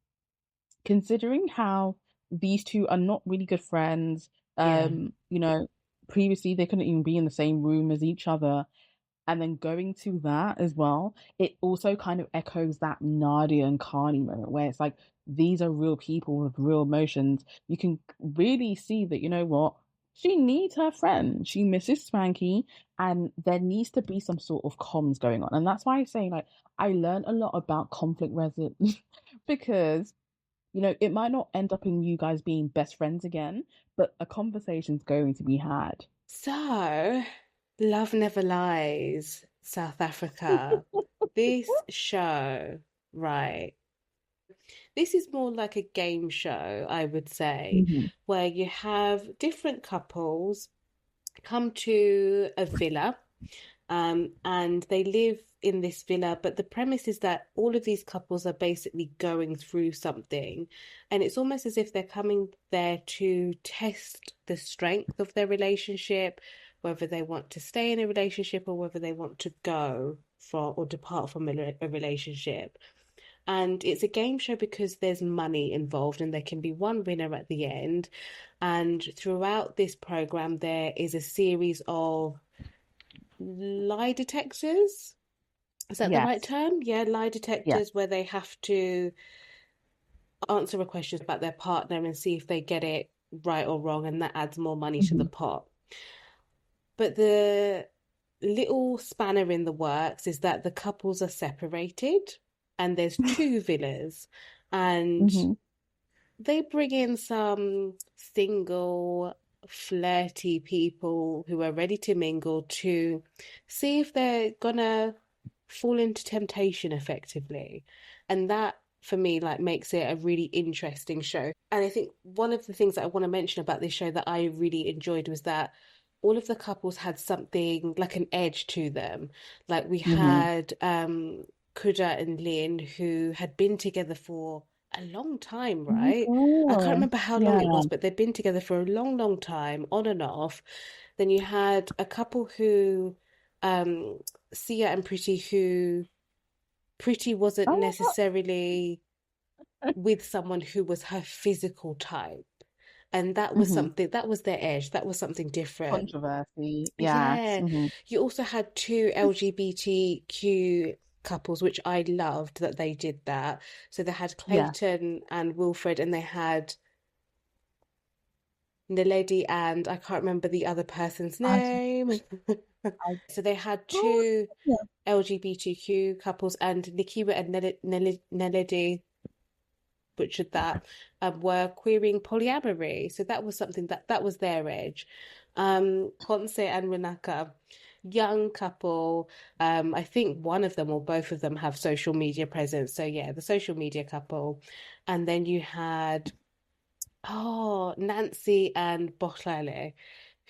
considering how these two are not really good friends, Yeah. previously they couldn't even be in the same room as each other, and then going to that as well, it also kind of echoes that Nadia and Carney moment where it's like these are real people with real emotions. You can really see that, what? She needs her friend. She misses Spanky, and there needs to be some sort of comms going on. And that's why I say, like, I learned a lot about conflict resolution because, it might not end up in you guys being best friends again, but a conversation's going to be had. So, Love Never Lies, South Africa. This show, right? This is more like a game show, I would say, Mhm. where you have different couples come to a villa, and they live in this villa. But the premise is that all of these couples are basically going through something, and it's almost as if they're coming there to test the strength of their relationship, whether they want to stay in a relationship or whether they want to go from or depart from a relationship. And it's a game show because there's money involved and there can be one winner at the end. And throughout this program, there is a series of lie detectors. Is that the right Yes. term? Yeah, lie Yes. detectors where they have to answer a question about their partner and see if they get it right or wrong, and that adds more money to the Hmm. pot. But the little spanner in the works is that the couples are separated and there's two villas, and Hmm. they bring in some single, flirty people who are ready to mingle to see if they're gonna fall into temptation effectively. And that for me like makes it a really interesting show. And I think one of the things that I want to mention about this show that I really enjoyed was that all of the couples had something like an edge to them. Like we Hmm. had Kuda and Lynn who had been together for a long time, Oh my right? I can't God. remember how long it Yeah. was, but they'd been together for a long, long time, on and off. Then you had a couple who, Sia and Pretty, who Pretty wasn't Oh, necessarily with someone who was her physical type. And that was hmm. something, that was their edge. That was something different. Controversy. Yes. Yeah. Hmm. You also had two LGBTQ couples, which I loved that they did that. So they had Yeah. Clayton and Wilfred, and they had Naledi, and I can't remember the other person's I, name. I, So they had oh, two yeah. LGBTQ couples, and Nikiwa and Naledi butchered that, were queering polyamory. So that was something that was their edge. Ponce and Renaka, young couple. I think one of them or both of them have social media presence. So yeah, the social media couple. And then you had Nancy and Bochlale,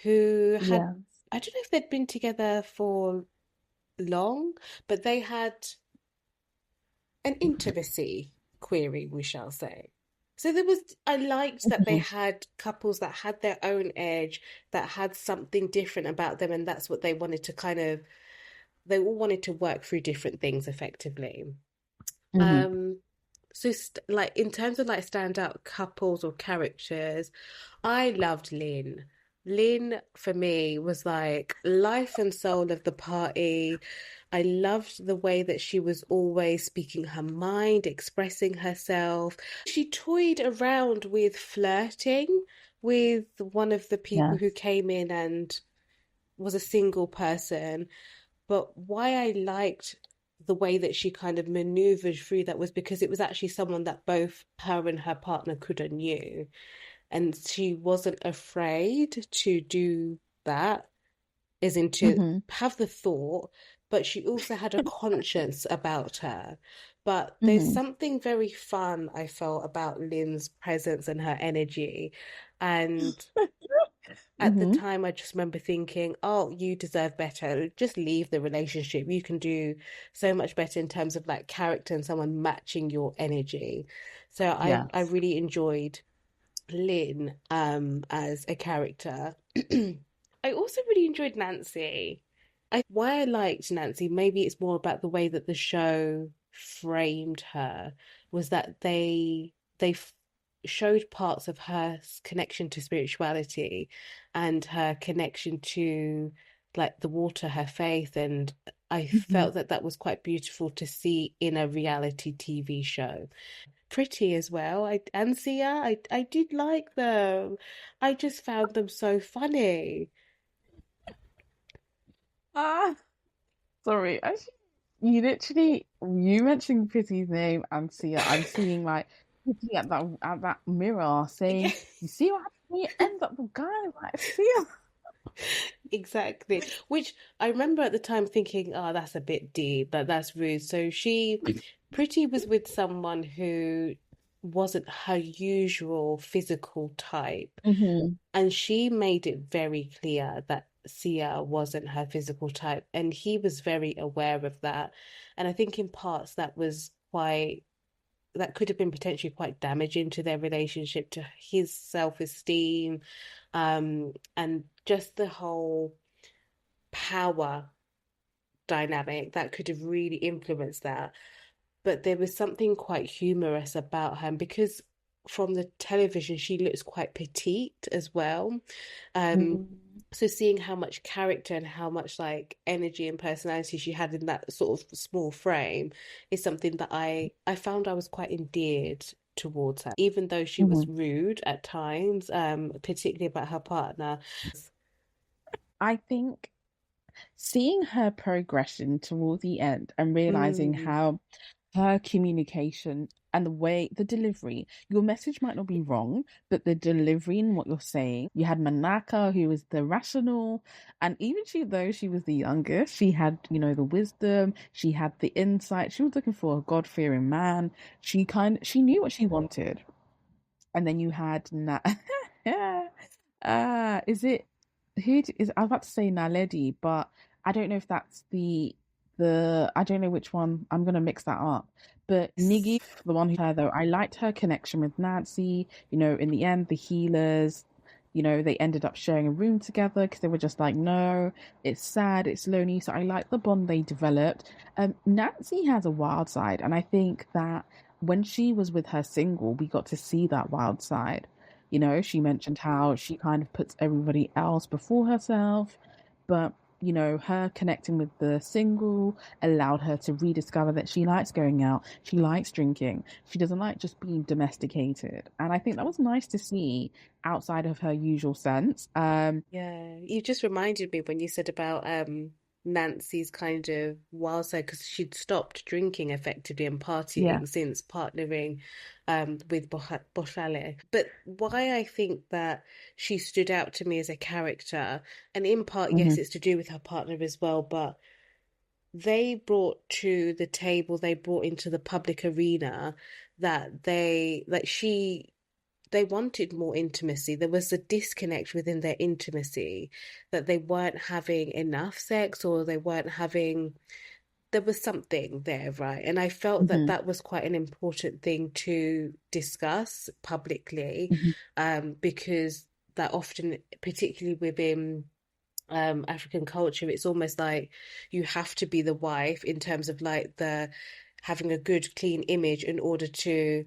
who had, Yeah. I don't know if they'd been together for long, but they had an intimacy query, we shall say. So there was, I liked that they Hmm. had couples that had their own edge, that had something different about them, and that's what they wanted to kind of, they all wanted to work through different things effectively. Hmm. Um, so like in terms of like standout couples or characters, I loved Lynn. Lynn for me was like life and soul of the party. I loved the way that she was always speaking her mind, expressing herself. She toyed around with flirting with one of the people Yeah. who came in and was a single person. But why I liked the way that she kind of maneuvered through that was because it was actually someone that both her and her partner could have knew. And she wasn't afraid to do that, as in to Hmm. have the thought, but she also had a conscience about her. But there's Hmm. something very fun I felt about Lynn's presence and her energy. And at the Hmm. time, I just remember thinking, oh, you deserve better. Just leave the relationship. You can do so much better in terms of like character and someone matching your energy. So I Yes. really enjoyed Lynn as a character. I also really enjoyed Nancy. Why I liked Nancy, maybe it's more about the way that the show framed her, was that they showed parts of her connection to spirituality and her connection to like the water, her faith, and I Hmm. felt that that was quite beautiful to see in a reality TV show. Pretty as well. And Sia, I did like them. I just found them so funny. Ah, sorry. Actually, you mentioning Pretty's name and Sia. I'm seeing like looking at that mirror, saying, "You see what happens when you end up with guys like Sia." Exactly. Which I remember at the time thinking, oh, that's a bit deep, that's rude. So Pretty was with someone who wasn't her usual physical type. Hmm. And she made it very clear that Sia wasn't her physical type. And he was very aware of that. And I think in parts that could have been potentially quite damaging to their relationship, to his self-esteem, and just the whole power dynamic that could have really influenced that. But there was something quite humorous about her, and because from the television she looks quite petite as well. Um, Mm. so seeing how much character and how much like energy and personality she had in that sort of small frame is something that I found I was quite endeared towards her, even though she was Hmm. rude at times, particularly about her partner. I think seeing her progression toward the end and realizing Mm, how her communication and the delivery, your message might not be wrong, but the delivery and what you're saying. You had Manaka, who was the rational, and even though she was the youngest, she had, the wisdom, she had the insight. She was looking for a God-fearing man. She knew what she wanted. And then you had is it is I was about to say Naledi, but I don't know if that's the I don't know which one. I'm gonna mix that up. But Niggy, the one who her though, I liked her connection with Nancy, in the end, the healers, they ended up sharing a room together because they were just like, no, it's sad, it's lonely. So I like the bond they developed. Nancy has a wild side, and I think that when she was with her single, we got to see that wild side. She mentioned how she kind of puts everybody else before herself, but her connecting with the single allowed her to rediscover that she likes going out, she likes drinking, she doesn't like just being domesticated. And I think that was nice to see outside of her usual sense. Yeah, you just reminded me when you said about Nancy's kind of wild side because she'd stopped drinking effectively and Yeah. partying since partnering with Boshale. But why I think that she stood out to me as a character, and in part, yes, Hmm. it's to do with her partner as well, but they brought to the table, they brought into the public arena that they wanted more intimacy. There was a disconnect within their intimacy that they weren't having enough sex or they weren't having, there was something there, right? And I felt that Hmm. that was quite an important thing to discuss publicly, Hmm. because that often, particularly within African culture, it's almost like you have to be the wife in terms of like the having a good, clean image in order to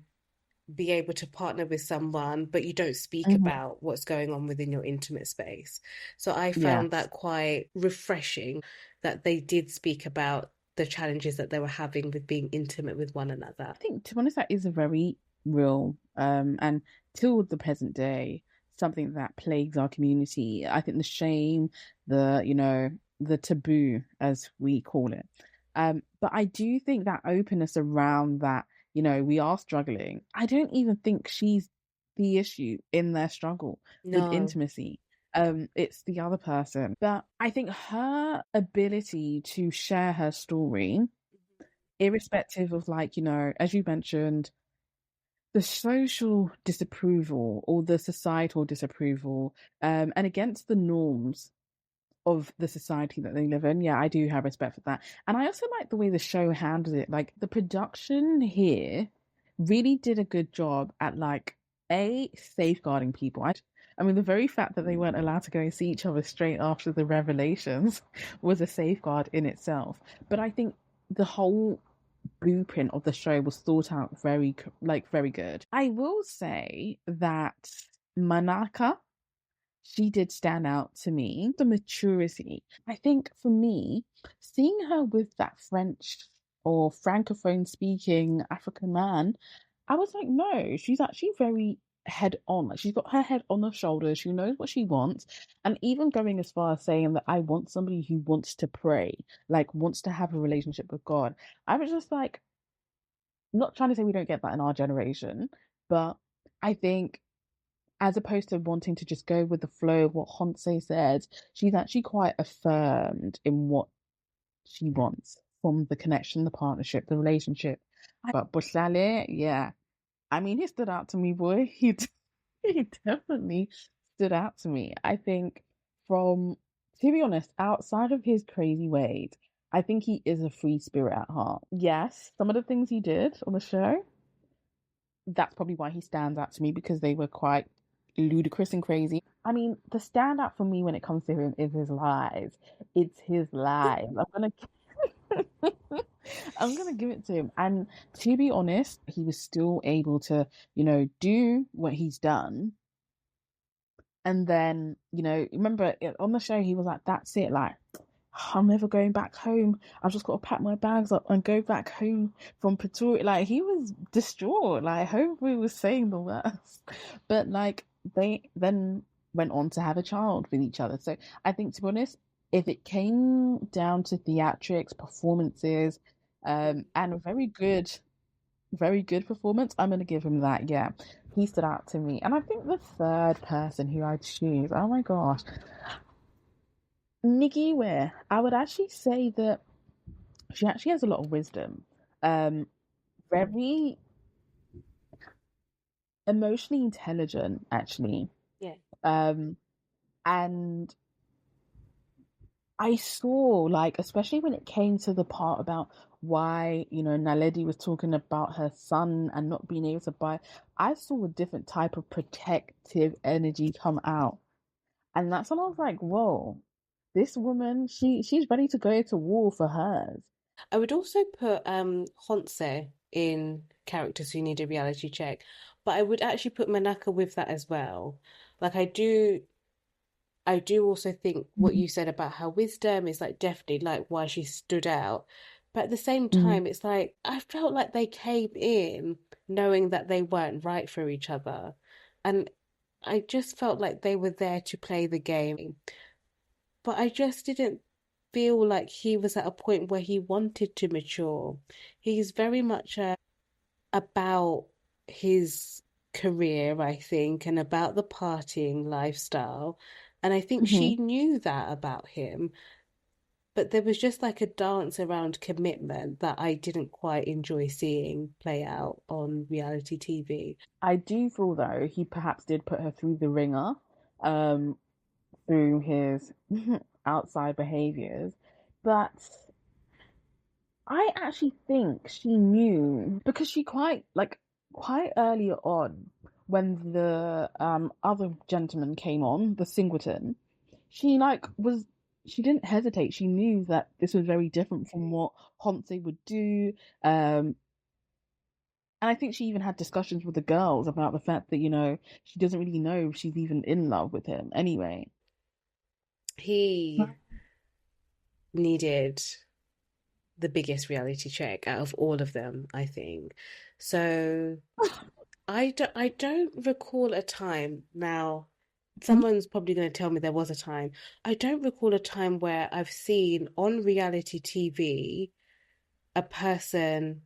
be able to partner with someone, but you don't speak Hmm. about what's going on within your intimate space. So I found Yes. that quite refreshing that they did speak about the challenges that they were having with being intimate with one another. I think, to be honest, that is a very real, and till the present day, something that plagues our community. I think the shame, the taboo, as we call it. But I do think that openness around that, we are struggling. I don't even think she's the issue in their struggle with No. intimacy. It's the other person. But I think her ability to share her story, irrespective of, like, as you mentioned, the social disapproval or the societal disapproval, and against the norms of the society that they live in. Yeah, I do have respect for that. And I also like the way the show handled it. Like, the production here really did a good job at, like, safeguarding people. I mean, the very fact that they weren't allowed to go and see each other straight after the revelations was a safeguard in itself. But I think the whole blueprint of the show was thought out very good. I will say that Manaka, she did stand out to me. The maturity. I think for me, seeing her with that French or francophone speaking African man, I was like, no, she's actually very head on. Like, she's got her head on her shoulders. She knows what she wants. And even going as far as saying that I want somebody who wants to pray, like wants to have a relationship with God. I was just like, not trying to say we don't get that in our generation, but I think, as opposed to wanting to just go with the flow of what Honse said, she's actually quite affirmed in what she wants from the connection, the partnership, the relationship. But Boshale, yeah, I mean, he stood out to me, boy. He definitely stood out to me. I think, from, to be honest, outside of his crazy ways, I think he is a free spirit at heart. Yes, some of the things he did on the show, that's probably why he stands out to me, because they were quite ludicrous and crazy. I mean, the standout for me when it comes to him is his lies. It's his lies. I'm gonna give it to him. And to be honest, he was still able to, do what he's done. And then, remember on the show, he was like, "That's it. Like, I'm never going back home. I've just got to pack my bags up and go back home from Pretoria." Like, he was distraught. Like, hopefully was saying the worst. But like, they then went on to have a child with each other. So I think, to be honest, if it came down to theatrics, performances, and a very good performance, I'm gonna give him that. Yeah. He stood out to me. And I think the third person who I'd choose, oh my gosh, Nikki Ware. I would actually say that she actually has a lot of wisdom. Um, Very emotionally intelligent, actually. Yeah. Um, and I saw, like, especially when it came to the part about why, Naledi was talking about her son and not being able to buy. I saw a different type of protective energy come out. And that's when I was like, whoa, this woman, she's ready to go to war for hers. I would also put Honse in characters who need a reality check, but I would actually put Manaka with that as well. Like I do also think what Mhm. you said about her wisdom is like definitely like why she stood out. But at the same Mhm. time, it's like I felt like they came in knowing that they weren't right for each other. And I just felt like they were there to play the game. But I just didn't feel like he was at a point where he wanted to mature. He's very much about his career, I think, and about the partying lifestyle. And I think Mhm. she knew that about him, but there was just like a dance around commitment that I didn't quite enjoy seeing play out on reality TV. I do feel though he perhaps did put her through the ringer, um, through his outside behaviors, but I actually think she knew because she quite earlier on when the other gentleman came on, the Singleton, she she didn't hesitate. She knew that this was very different from what Honse would do. And I think she even had discussions with the girls about the fact that, she doesn't really know if she's even in love with him anyway. He needed the biggest reality check out of all of them, I think. So I don't recall a time now. Someone's probably going to tell me there was a time. I don't recall a time where I've seen on reality TV a person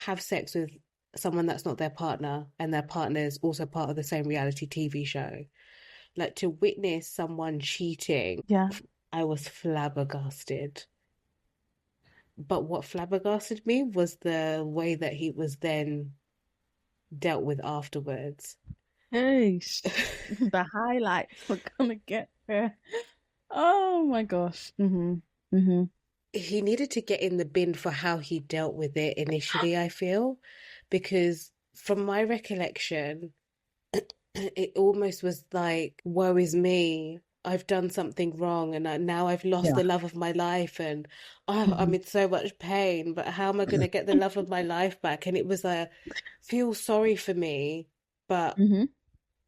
have sex with someone that's not their partner and their partner is also part of the same reality TV show. Like to witness someone cheating, Yeah. I was flabbergasted. But what flabbergasted me was the way that he was then dealt with afterwards. Hey, the highlights we're gonna get there. Oh my gosh. Hmm. He needed to get in the bin for how he dealt with it initially, I feel, because from my recollection, it almost was like, woe is me. I've done something wrong and now I've lost Yeah. the love of my life and oh, I'm Hmm. in so much pain, but how am I going to get the love of my life back? And it was a feel sorry for me, but Hmm.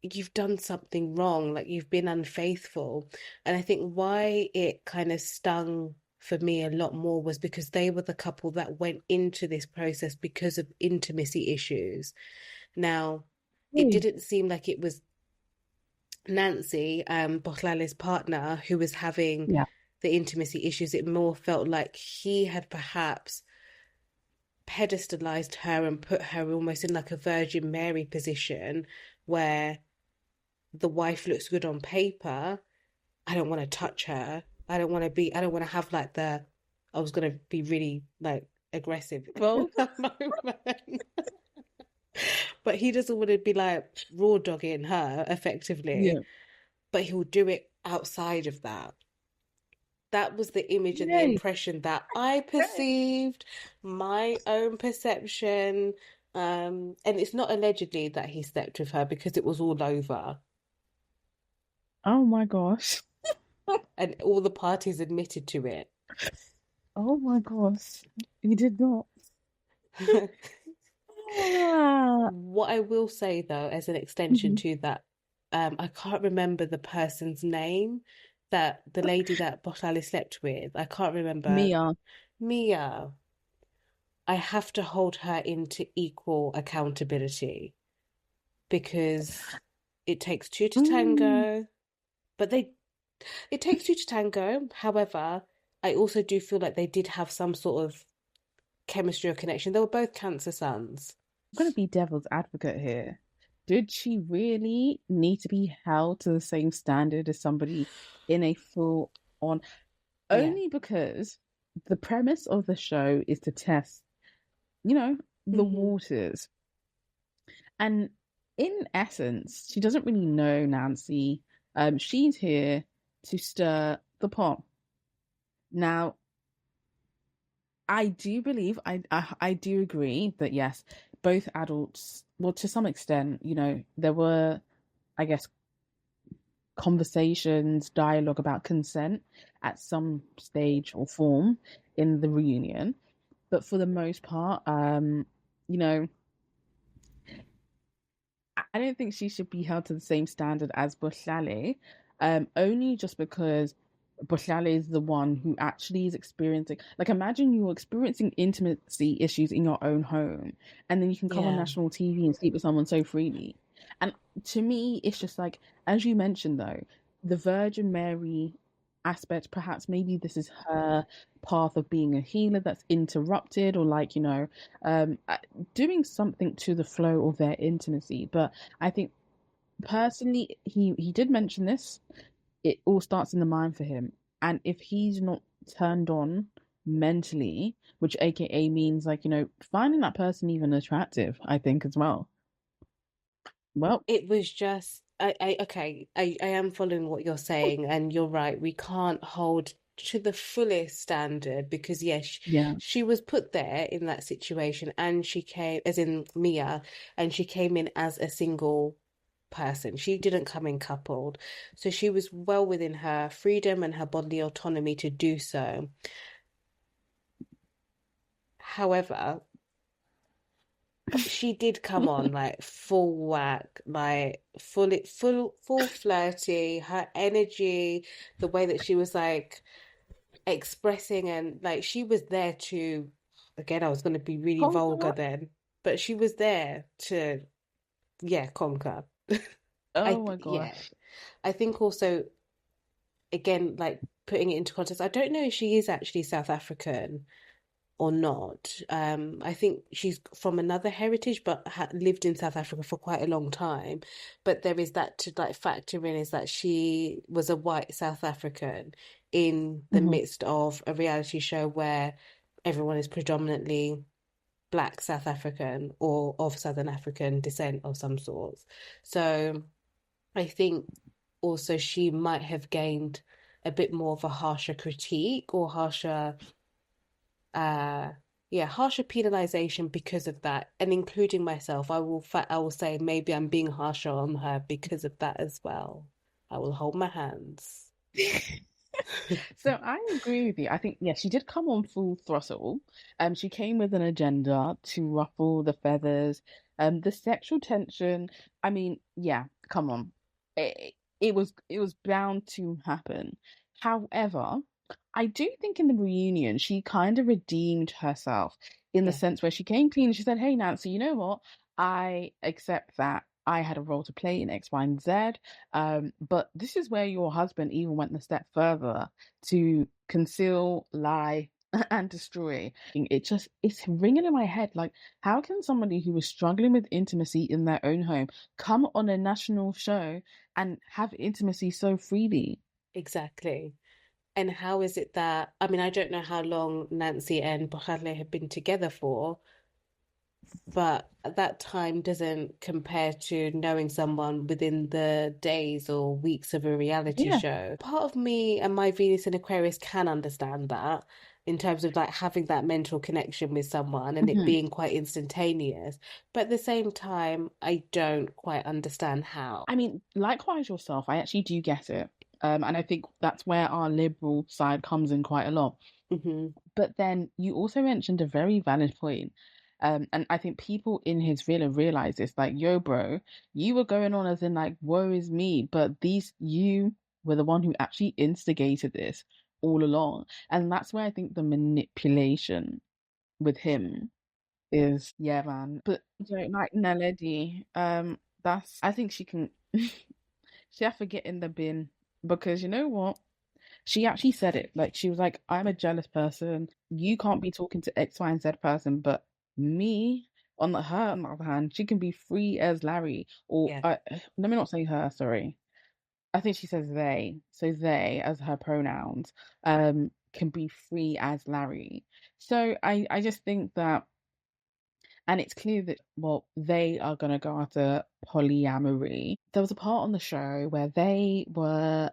you've done something wrong, like you've been unfaithful. And I think why it kind of stung for me a lot more was because they were the couple that went into this process because of intimacy issues. Now, it Hey. didn't seem like it was Nancy, Bochlale's partner, who was having Yeah. the intimacy issues. It more felt like he had perhaps pedestalized her and put her almost in like a Virgin Mary position where the wife looks good on paper. I don't want to touch her. I don't want to have like I was going to be really like aggressive in Well, that moment. But he doesn't want to be like raw dogging her effectively, yeah. but he'll do it outside of that. That was the image and the Yay. impression that I perceived, my own perception. And it's not allegedly that he slept with her because it was all over Oh my gosh. and all the parties admitted to it. Oh my gosh. You did not. Ah. What I will say though, as an extension Mhm. to that, I can't remember the person's name that the lady that Botlali slept with. I can't remember. Mia. Mia. I have to hold her into equal accountability because it takes two to Mm. tango, but it takes two to tango. However, I also do feel like they did have some sort of chemistry or connection. They were both Cancer suns. I'm gonna be devil's advocate here. Did she really need to be held to the same standard as somebody in a full on? Yeah. Only because the premise of the show is to test, the Hmm. waters. And in essence, she doesn't really know Nancy. She's here to stir the pot. Now, I do believe I do agree that yes, both adults, well, to some extent, there were, I guess, conversations, dialogue about consent at some stage or form in the reunion. But for the most part, you know, I don't think she should be held to the same standard as Boshale, only just because Boshale is the one who actually is experiencing. Like, imagine you're experiencing intimacy issues in your own home, and then you can come on Yeah. national TV and sleep with someone so freely. And to me, it's just like, as you mentioned, though, the Virgin Mary aspect, perhaps maybe this is her path of being a healer that's interrupted, or like, doing something to the flow of their intimacy. But I think personally, he did mention this. It all starts in the mind for him, and if he's not turned on mentally, which AKA means like finding that person even attractive, I think as well. Well, It was just I am following what you're saying, and you're right. We can't hold to the fullest standard because yes, yeah. she was put there in that situation, and she came, as in Mia, and she came in as a single person. She didn't come in coupled, so she was well within her freedom and her bodily autonomy to do so. However, she did come on like full whack, like full flirty. Her energy, the way that she was like expressing, and like she was there to, again, I was going to be really vulgar Conqueror. then, but she was there to, yeah, conquer. Oh my Yeah, gosh. I think also, again, like putting it into context, I don't know if she is actually South African or not. I think she's from another heritage, but lived in South Africa for quite a long time. But there is that to like factor in, is that she was a white South African in the Mhm. midst of a reality show where everyone is predominantly Black South African or of Southern African descent of some sorts. So I think also she might have gained a bit more of a harsher critique or harsher uh yeah, harsher penalization because of that, and including myself. I will say maybe I'm being harsher on her because of that as well. I will hold my hands. So I agree with you. I think yes, she did come on full throttle. She came with an agenda to ruffle the feathers. The sexual tension. I mean, yeah, come on, it was bound to happen. However, I do think in the reunion she kind of redeemed herself in the Yeah, sense where she came clean and she said, "Hey, Nancy, you know what? I accept that." I had a role to play in X, Y, and Z. But this is where your husband even went a step further to conceal, lie, and destroy. It's ringing in my head like, how can somebody who was struggling with intimacy in their own home come on a national show and have intimacy so freely? exactly. And how is it that, I mean, I don't know how long Nancy and Bohale have been together for, but that time doesn't compare to knowing someone within the days or weeks of a reality Yeah. show. Part of me and my Venus and Aquarius can understand that in terms of like having that mental connection with someone and it Mhm. being quite instantaneous. But at the same time, I don't quite understand how. I mean, likewise yourself, I actually do get it. And I think that's where our liberal side comes in quite a lot. Hmm. But then you also mentioned a very valid point. And I think people in his villa realize this, like, yo, bro, you were going on as in like, woe is me, but you were the one who actually instigated this all along. And that's where I think the manipulation with him is, yeah, man. But like Naledi, that's I think she can she have to get in the bin because you know what? She actually said it. Like she was like, "I'm a jealous person. You can't be talking to X, Y, and Z person, but me." On the other hand, she can be free as Larry. Or Yeah, let me not say her. Sorry, I think she says they. So they, as her pronouns, can be free as Larry. So I just think that, and it's clear that well, they are gonna go after polyamory. There was a part on the show where they were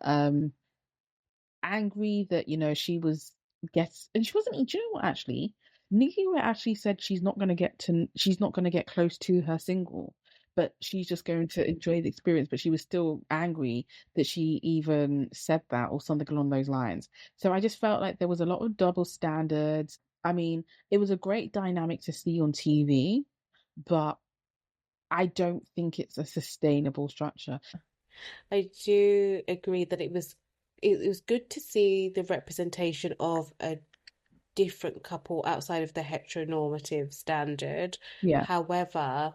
angry that she was gets and she wasn't. Do you know what actually? Nikki actually said she's not gonna get close to her single, but she's just going to enjoy the experience. But she was still angry that she even said that or something along those lines. So I just felt like there was a lot of double standards. I mean, it was a great dynamic to see on TV, but I don't think it's a sustainable structure. I do agree that it was good to see the representation of a different couple outside of the heteronormative standard. Yeah. However,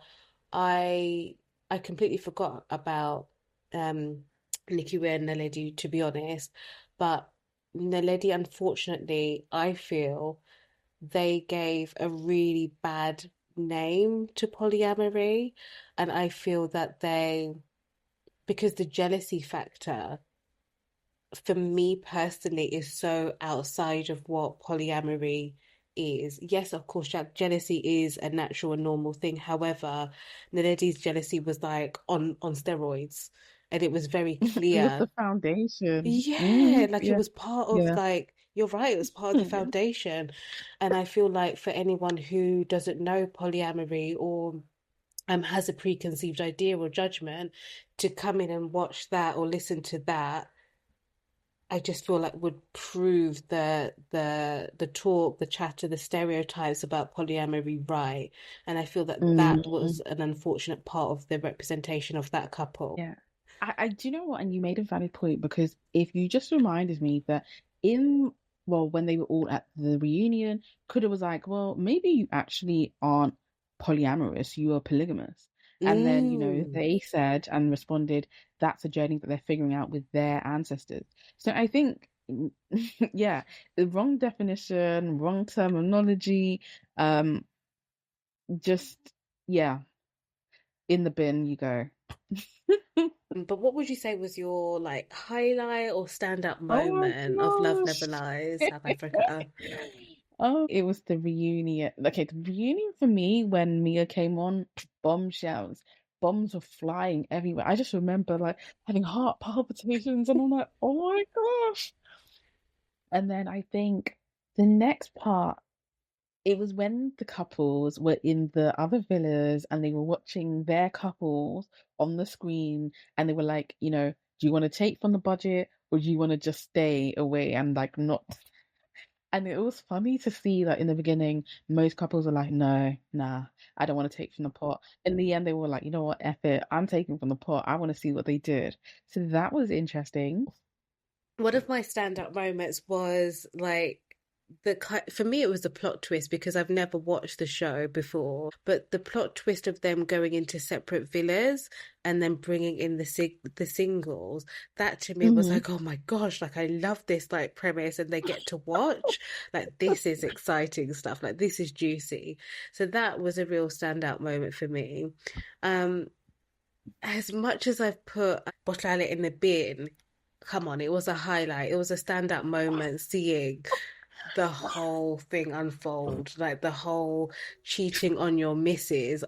I I completely forgot about um Nikki and Naledi, to be honest. But Naledi, unfortunately, I feel they gave a really bad name to polyamory, and I feel that because the jealousy factor for me personally is so outside of what polyamory is. Yes, of course, jealousy is a natural and normal thing. However, Naledi's jealousy was like on steroids, and it was very It was clear. the foundation. Yeah, like it Yeah. was part of Yeah. like you're right, it was part of the foundation. And I feel like for anyone who doesn't know polyamory or has a preconceived idea or judgment to come in and watch that or listen to that, I just feel like would prove the talk, the chatter, the stereotypes about polyamory right. And I feel that that Mm. was an unfortunate part of the representation of that couple. Yeah. I do you know what? And you made a valid point because if you just reminded me that in, well, when they were all at the reunion, Kuda was like, well, maybe you actually aren't polyamorous, you are polygamous. And then, Mm. they said and responded, that's a journey that they're figuring out with their ancestors. So I think, yeah, the wrong definition, wrong terminology, um, just, yeah, in the bin you go. But what would you say was your like highlight or standout Oh moment of Love my Never gosh. Lies, South Africa? Oh, it was the reunion. Okay, the reunion for me when Mia came on, bombshells. Bombs were flying everywhere. I just remember like having heart palpitations and I'm like, oh my gosh. And then I think the next part, it was when the couples were in the other villas and they were watching their couples on the screen and they were like, do you want to take from the budget or do you want to just stay away and like not. And it was funny to see that in the beginning, most couples were like, no, nah, I don't want to take from the pot. In the end, they were like, you know what, F it, I'm taking from the pot. I want to see what they did. So that was interesting. One of my standout moments was like for me it was the plot twist because I've never watched the show before, but the plot twist of them going into separate villas and then bringing in the singles, that to me was Hmm. like, oh my gosh, like I love this like premise and they get to watch, like this is exciting stuff, like this is juicy. So that was a real standout moment for me. um as much as I've put Botlale in the bin, come on, it was a highlight. It was a standout moment seeing the whole thing unfold, like the whole cheating on your missus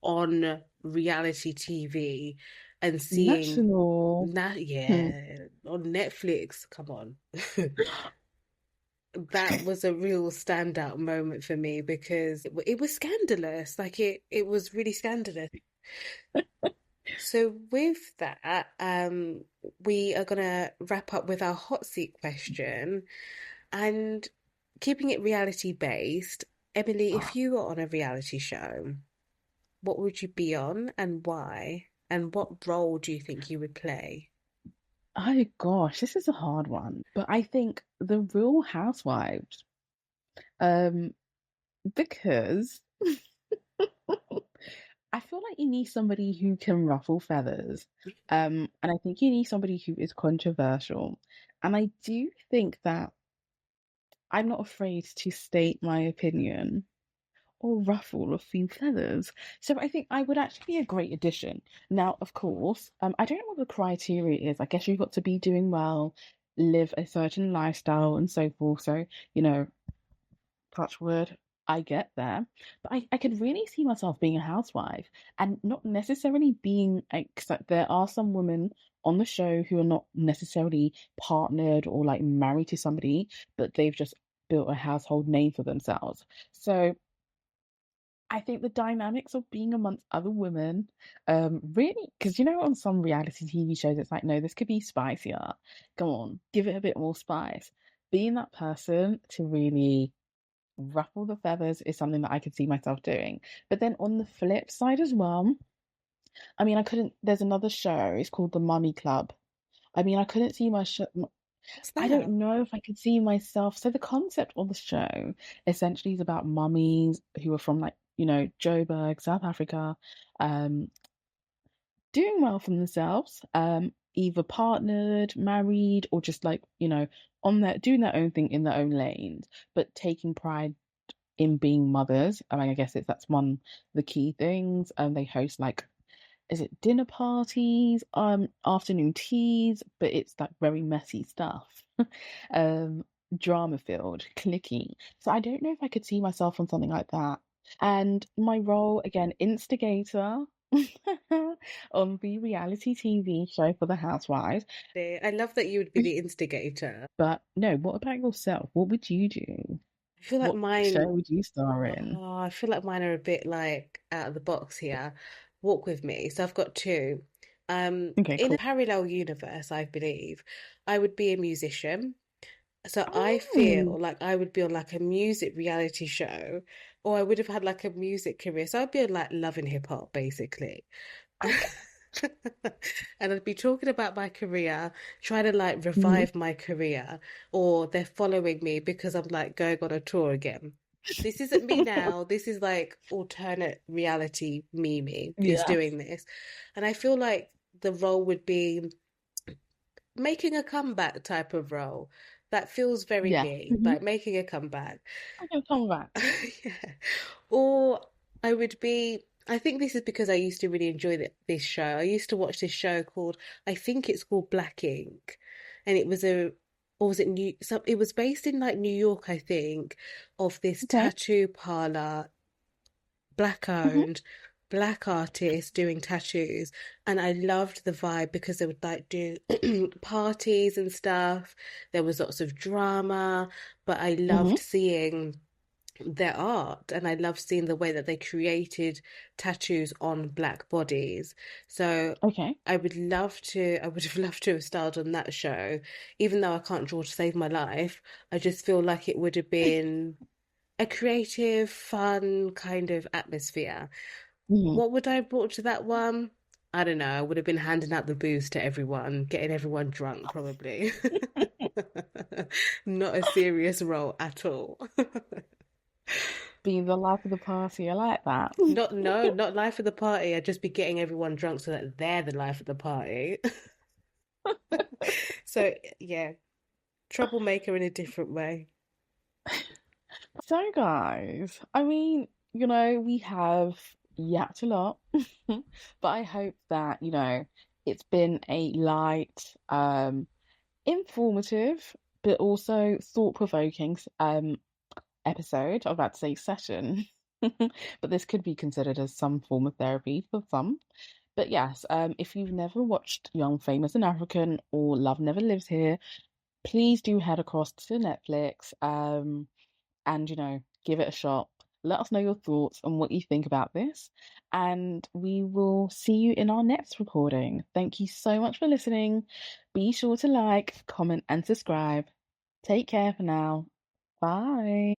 on reality TV and seeing National. that, Hmm. yeah, on Netflix. Come on. That was a real standout moment for me because it was scandalous. Like it was really scandalous. So with that, we are gonna wrap up with our hot seat question and keeping it reality based. Emily, if you were on a reality show, what would you be on and why? And what role do you think you would play? Oh gosh, this is a hard one. But I think the Real Housewives, um, because I feel like you need somebody who can ruffle feathers. And I think you need somebody who is controversial. And I do think that I'm not afraid to state my opinion or ruffle a few feathers. So I think I would actually be a great addition. Now, of course, I don't know what the criteria is. I guess you've got to be doing well, live a certain lifestyle, and so forth. So, you know, touch wood, I get there. But I could really see myself being a housewife and not necessarily being, except there are some women on the show who are not necessarily partnered or like married to somebody, but they've just built a household name for themselves. So I think the dynamics of being amongst other women, really, because on some reality TV shows, it's like, no, this could be spicier. Come on, give it a bit more spice. Being that person to really ruffle the feathers is something that I could see myself doing. But then on the flip side as well, I mean, I couldn't. There's another show. It's called The Mummy Club. I mean, I couldn't see What's I that? don't know if I could see myself. So the concept of the show essentially is about mummies who are from like, Joburg, South Africa, um, doing well for themselves, either partnered, married, or just like, on their doing their own thing in their own lanes, but taking pride in being mothers. I mean, I guess that's one of the key things. They host like, is it dinner parties, afternoon teas, but it's like very messy stuff. um, Drama filled, clicky. So I don't know if I could see myself on something like that. And my role, again, instigator on the reality TV show for the housewives. I love that you would be the instigator. But no, what about yourself? What would you do? I feel like What show mine, would you star in? I feel like mine are a bit like out of the box here. Walk with me. So I've got two. Okay, In a cool. parallel universe, I believe I would be a musician. So I Oh, feel like I would be on like a music reality show, or I would have had like a music career. So I'd be on like Love and Hip Hop, basically. okay. And I'd be talking about my career, trying to like Mhm. revive my career, or they're following me because I'm like going on a tour again. This isn't me now. This is like alternate reality Mimi who's Yes. doing this. And I feel like the role would be making a comeback type of role. That feels very Yeah. me, Hmm. like making a comeback. Okay, come back. Yeah. Or I would be, I think this is because I used to really enjoy this show. I used to watch this show called, I think it's called Black Ink. And it was or was it it was based in like New York, I think, of this Okay. tattoo parlor, black Hmm. owned, black artists doing tattoos. And I loved the vibe because they would like do parties and stuff. There was lots of drama, but I Hmm. loved seeing their art and I love seeing the way that they created tattoos on black bodies. So Okay. I would have loved to have starred on that show. Even though I can't draw to save my life, I just feel like it would have been a creative, fun kind of atmosphere. Hmm. What would I have brought to that one? I don't know. I would have been handing out the booze to everyone, getting everyone drunk, probably. Not a serious role at all. Being the life of the party. I like that. Not no, not life of the party. I'd just be getting everyone drunk so that they're the life of the party. So yeah, troublemaker in a different way. So, guys, I mean, we have yapped a lot, but I hope that, it's been a light, informative, but also thought-provoking episode. I'm about to say session, but this could be considered as some form of therapy for some. But yes, if you've never watched Young, Famous and African or Love Never Lives Here, please do head across to Netflix, and give it a shot. Let us know your thoughts and what you think about this, and we will see you in our next recording. Thank you so much for listening. Be sure to like, comment, and subscribe. Take care for now. Bye.